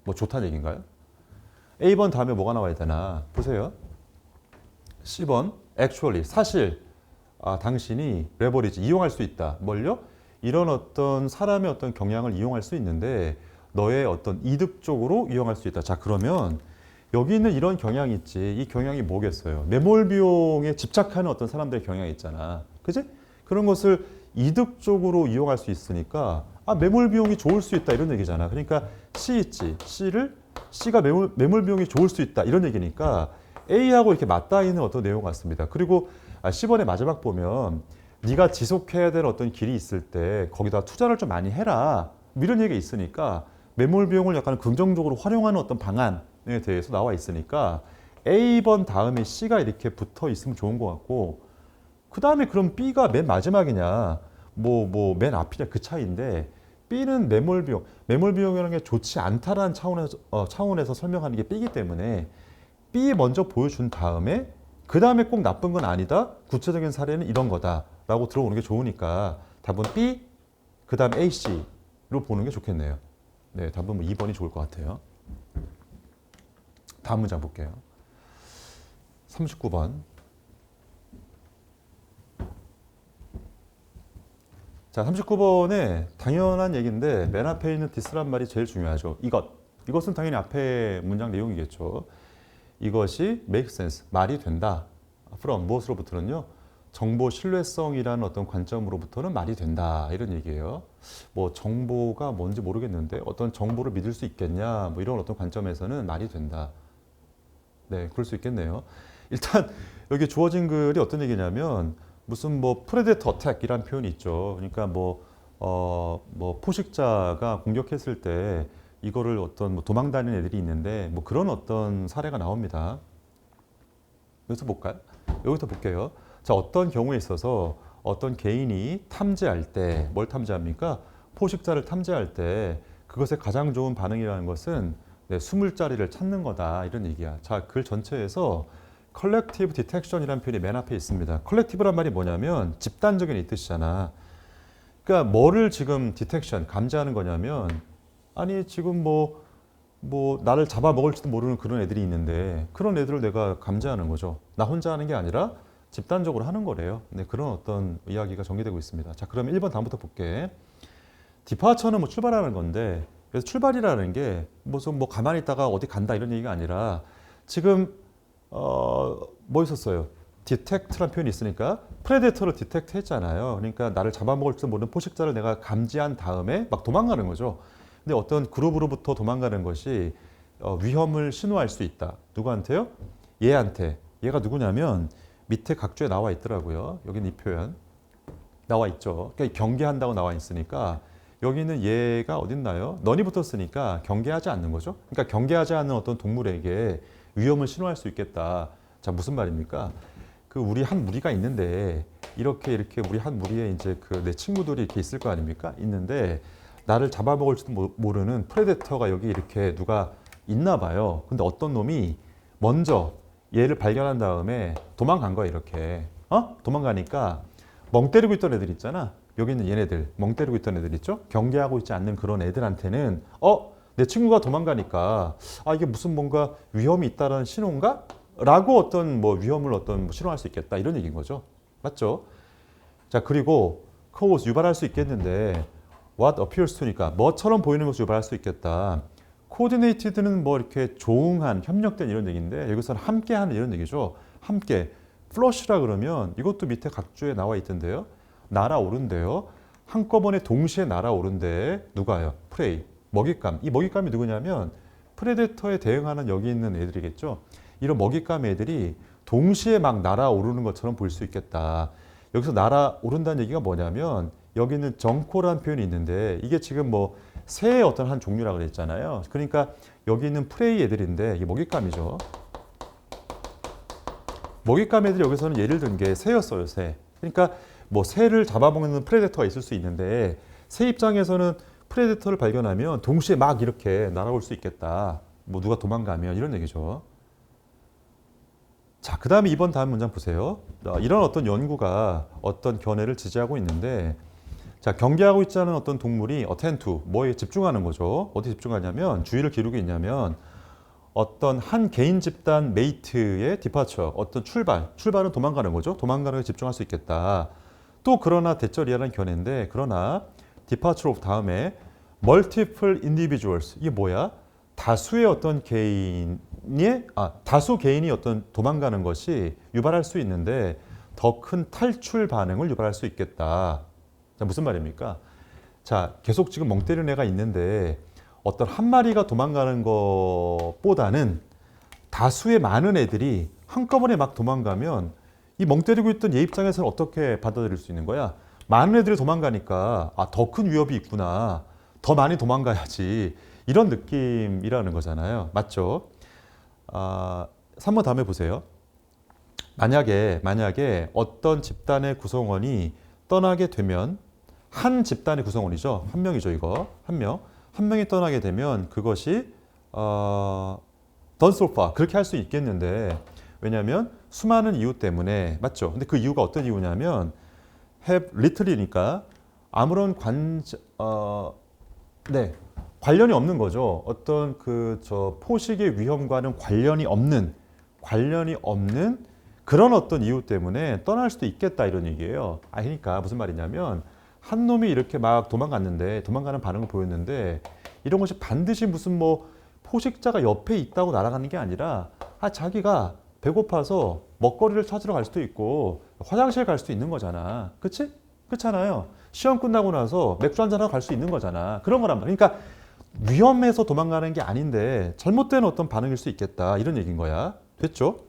뭐 좋다는 얘기인가요? A번 다음에 뭐가 나와야 되나? 보세요. C번 actually 사실 당신이 레버리지 이용할 수 있다. 뭘요? 이런 어떤 사람의 어떤 경향을 이용할 수 있는데 너의 어떤 이득 쪽으로 이용할 수 있다. 자, 그러면 여기 있는 이런 경향이 있지. 이 경향이 뭐겠어요? 매몰 비용에 집착하는 어떤 사람들의 경향이 있잖아. 그지? 그런 것을 이득 쪽으로 이용할 수 있으니까 매몰 비용이 좋을 수 있다 이런 얘기잖아. 그러니까 C 있지. C가 매몰 비용이 좋을 수 있다 이런 얘기니까 A하고 이렇게 맞닿아 있는 어떤 내용 같습니다. 그리고 C번의 마지막 보면 네가 지속해야 될 어떤 길이 있을 때 거기다 투자를 좀 많이 해라 이런 얘기가 있으니까 매몰 비용을 약간 긍정적으로 활용하는 어떤 방안에 대해서 나와 있으니까 A번 다음에 C가 이렇게 붙어 있으면 좋은 것 같고 그 다음에 그럼 B가 맨 마지막이냐 맨 앞이냐 그 차이인데 B는 매몰 비용이라는 게 좋지 않다라는 차원에서 설명하는 게 B이기 때문에 B 먼저 보여준 다음에 그 다음에 꼭 나쁜 건 아니다. 구체적인 사례는 이런 거다라고 들어오는 게 좋으니까 답은 B, 그 다음 A, C로 보는 게 좋겠네요. 네, 답은 2번이 좋을 것 같아요. 다음 문장 볼게요. 39번. 자, 39번에 당연한 얘기인데 맨 앞에 있는 this란 말이 제일 중요하죠. 이것은 당연히 앞에 문장 내용이겠죠. 이것이 make sense, 말이 된다. from 무엇으로부터는요? 정보 신뢰성이라는 어떤 관점으로부터는 말이 된다. 이런 얘기예요. 뭐 정보가 뭔지 모르겠는데 어떤 정보를 믿을 수 있겠냐? 뭐 이런 어떤 관점에서는 말이 된다. 네, 그럴 수 있겠네요. 일단 여기 주어진 글이 어떤 얘기냐면 무슨 뭐 프레데터 어택이라는 표현이 있죠. 그러니까 포식자가 공격했을 때 이거를 어떤 도망다니는 애들이 있는데 뭐 그런 어떤 사례가 나옵니다. 여기서 볼까요? 여기서 볼게요. 자, 어떤 경우에 있어서 어떤 개인이 탐지할 때 뭘 탐지합니까? 포식자를 탐지할 때 그것의 가장 좋은 반응이라는 것은 숨을 자리를 찾는 거다 이런 얘기야. 자, 글 전체에서 컬렉티브 디텍션이라는 표현이 맨 앞에 있습니다. 컬렉티브란 말이 뭐냐면 집단적인 이 뜻이잖아. 그러니까 뭐를 지금 디텍션, 감지하는 거냐면 아니 지금 나를 잡아먹을지도 모르는 그런 애들이 있는데 그런 애들을 내가 감지하는 거죠. 나 혼자 하는 게 아니라 집단적으로 하는 거래요. 네, 그런 어떤 이야기가 전개되고 있습니다. 자, 그러면 1번 다음부터 볼게. 디파처는 뭐 출발하는 건데 그래서 출발이라는 게 무슨 가만히 있다가 어디 간다 이런 얘기가 아니라 지금 뭐 있었어요? 디텍트라는 표현이 있으니까 프레데터를 디텍트 했잖아요. 그러니까 나를 잡아먹을지도 모르는 포식자를 내가 감지한 다음에 막 도망가는 거죠. 근데 어떤 그룹으로부터 도망가는 것이 위험을 신호할 수 있다. 누구한테요? 얘한테. 얘가 누구냐면 밑에 각주에 나와 있더라고요. 여기는 이 표현 나와 있죠. 그러니까 경계한다고 나와 있으니까 여기는 얘가 어딨나요? 넌이 붙었으니까 경계하지 않는 거죠. 그러니까 경계하지 않는 어떤 동물에게 위험을 신호할 수 있겠다. 자, 무슨 말입니까? 그 우리 한 무리가 있는데 이렇게 우리 한 무리에 이제 내 친구들이 이렇게 있을 거 아닙니까? 있는데 나를 잡아먹을지도 모르는 프레데터가 여기 이렇게 누가 있나 봐요. 근데 어떤 놈이 먼저 얘를 발견한 다음에 도망간 거야, 이렇게. 도망가니까 멍 때리고 있던 애들 있잖아. 여기 있는 얘네들, 멍 때리고 있던 애들 있죠? 경계하고 있지 않는 그런 애들한테는 내 친구가 도망가니까 이게 무슨 뭔가 위험이 있다는 신호인가? 라고 어떤 위험을 신호할 수 있겠다. 이런 얘기인 거죠. 맞죠? 자, 그리고 cause 유발할 수 있겠는데 what appears to니까 뭐처럼 보이는 것을 유발할 수 있겠다. coordinated는 이렇게 조응한, 협력된 이런 얘기인데 여기서는 함께하는 이런 얘기죠. 함께. flush라 그러면 이것도 밑에 각주에 나와 있던데요. 날아오른대요. 한꺼번에 동시에 날아오른데 누가요? prey. 먹잇감. 이 먹잇감이 누구냐면 프레데터에 대응하는 여기 있는 애들이겠죠. 이런 먹잇감 애들이 동시에 막 날아오르는 것처럼 보일 수 있겠다. 여기서 날아오른다는 얘기가 뭐냐면 여기는 정코라는 표현이 있는데 이게 지금 뭐 새의 어떤 한 종류라고 그랬잖아요. 그러니까 여기 있는 프레이 애들인데 이게 먹잇감이죠. 먹잇감 애들이 여기서는 예를 든 게 새였어요, 새. 그러니까 뭐 새를 잡아먹는 프레데터가 있을 수 있는데 새 입장에서는 프레데터를 발견하면 동시에 막 이렇게 날아올 수 있겠다. 뭐 누가 도망가면 이런 얘기죠. 자, 그 다음에 다음 문장 보세요. 이런 어떤 연구가 어떤 견해를 지지하고 있는데 자, 경계하고 있지 않은 어떤 동물이 attend to, 뭐에 집중하는 거죠. 어디 집중하냐면 주의를 기울이고 있냐면 어떤 한 개인 집단 메이트의 디파처, 어떤 출발은 도망가는 거죠. 도망가는 게 집중할 수 있겠다. 또 그러나 대절이라는 견해인데 그러나 departure of 다음에 multiple individuals 이게 뭐야? 다수의 어떤 다수 개인이 어떤 도망가는 것이 유발할 수 있는데 더 큰 탈출 반응을 유발할 수 있겠다. 자, 무슨 말입니까? 자, 계속 지금 멍 때리는 애가 있는데 어떤 한 마리가 도망가는 것보다는 다수의 많은 애들이 한꺼번에 막 도망가면 이 멍 때리고 있던 얘 입장에서는 어떻게 받아들일 수 있는 거야? 많은 애들이 도망가니까 더 큰 위협이 있구나. 더 많이 도망가야지. 이런 느낌이라는 거잖아요. 맞죠? 3번 다음에 보세요. 만약에 어떤 집단의 구성원이 떠나게 되면 한 집단의 구성원이죠. 한 명이죠, 이거. 한 명이 떠나게 되면 그것이 done so far 그렇게 할 수 있겠는데 왜냐하면 수많은 이유 때문에 맞죠? 근데 그 이유가 어떤 이유냐면 have little이니까 아무런 관련이 없는 거죠. 어떤 포식의 위험과는 관련이 없는 그런 어떤 이유 때문에 떠날 수도 있겠다 이런 얘기예요. 그러니까 무슨 말이냐면 한 놈이 이렇게 막 도망가는 반응을 보였는데 이런 것이 반드시 무슨 뭐 포식자가 옆에 있다고 날아가는 게 아니라 자기가 배고파서 먹거리를 찾으러 갈 수도 있고 화장실 갈 수도 있는 거잖아. 그치? 그렇잖아요. 시험 끝나고 나서 맥주 한잔하고 갈 수 있는 거잖아. 그런 거란 말이야. 그러니까 위험해서 도망가는 게 아닌데 잘못된 어떤 반응일 수 있겠다 이런 얘기인 거야. 됐죠?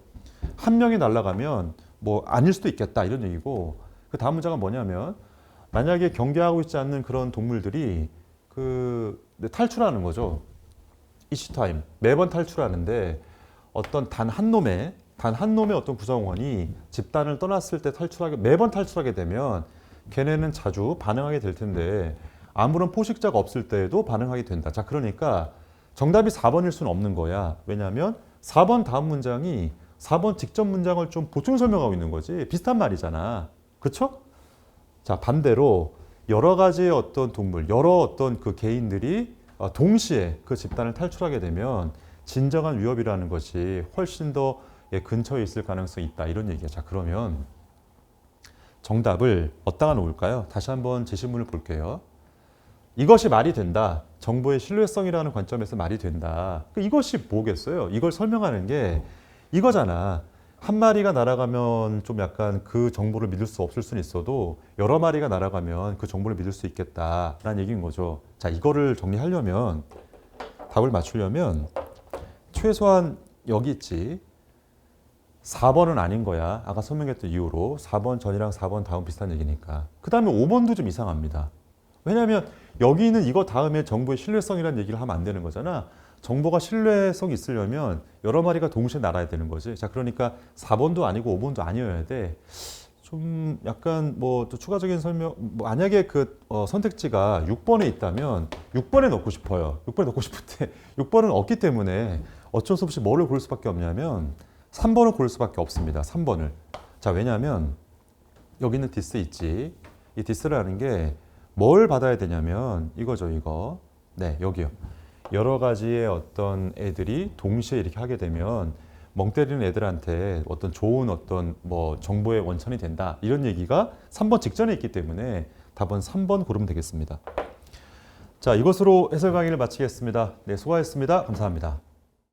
한 명이 날아가면 뭐 아닐 수도 있겠다 이런 얘기고 그 다음 문장은 뭐냐면 만약에 경계하고 있지 않는 그런 동물들이 탈출하는 거죠. each time 매번 탈출하는데 어떤 단 한 놈의 어떤 구성원이 집단을 떠났을 때 매번 탈출하게 되면 걔네는 자주 반응하게 될 텐데 아무런 포식자가 없을 때에도 반응하게 된다. 자, 그러니까 정답이 4번일 수는 없는 거야. 왜냐하면 4번 다음 문장이 4번 직전 문장을 좀 보충 설명하고 있는 거지. 비슷한 말이잖아. 그렇죠? 자, 반대로 여러 가지의 어떤 동물, 여러 어떤 그 개인들이 동시에 그 집단을 탈출하게 되면 진정한 위협이라는 것이 훨씬 더 근처에 있을 가능성이 있다. 이런 얘기야. 자, 그러면 정답을 어디다가 놓을까요? 다시 한번 제시문을 볼게요. 이것이 말이 된다. 정보의 신뢰성이라는 관점에서 말이 된다. 이것이 뭐겠어요? 이걸 설명하는 게 이거잖아. 한 마리가 날아가면 좀 약간 그 정보를 믿을 수 없을 수는 있어도 여러 마리가 날아가면 그 정보를 믿을 수 있겠다라는 얘기인 거죠. 자, 이거를 정리하려면 답을 맞추려면 최소한 여기 있지. 4번은 아닌 거야. 아까 설명했던 이유로 4번 전이랑 4번 다음 비슷한 얘기니까. 그 다음에 5번도 좀 이상합니다. 왜냐하면 여기 있는 이거 다음에 정보의 신뢰성이라는 얘기를 하면 안 되는 거잖아. 정보가 신뢰성이 있으려면 여러 마리가 동시에 날아야 되는 거지. 자, 그러니까 4번도 아니고 5번도 아니어야 돼. 좀 약간 뭐 또 추가적인 설명, 만약에 선택지가 6번에 있다면 6번에 넣고 싶어요. 6번에 넣고 싶은데 6번은 없기 때문에 어쩔 수 없이 뭐를 고를 수밖에 없냐면 3번을 고를 수밖에 없습니다. 3번을. 자, 왜냐하면 여기 있는 디스 있지. 이 디스라는 게 뭘 받아야 되냐면 이거죠, 이거. 네, 여기요. 여러 가지의 어떤 애들이 동시에 이렇게 하게 되면 멍 때리는 애들한테 어떤 좋은 어떤 뭐 정보의 원천이 된다. 이런 얘기가 3번 직전에 있기 때문에 답은 3번 고르면 되겠습니다. 자, 이것으로 해설 강의를 마치겠습니다. 네, 수고하셨습니다. 감사합니다.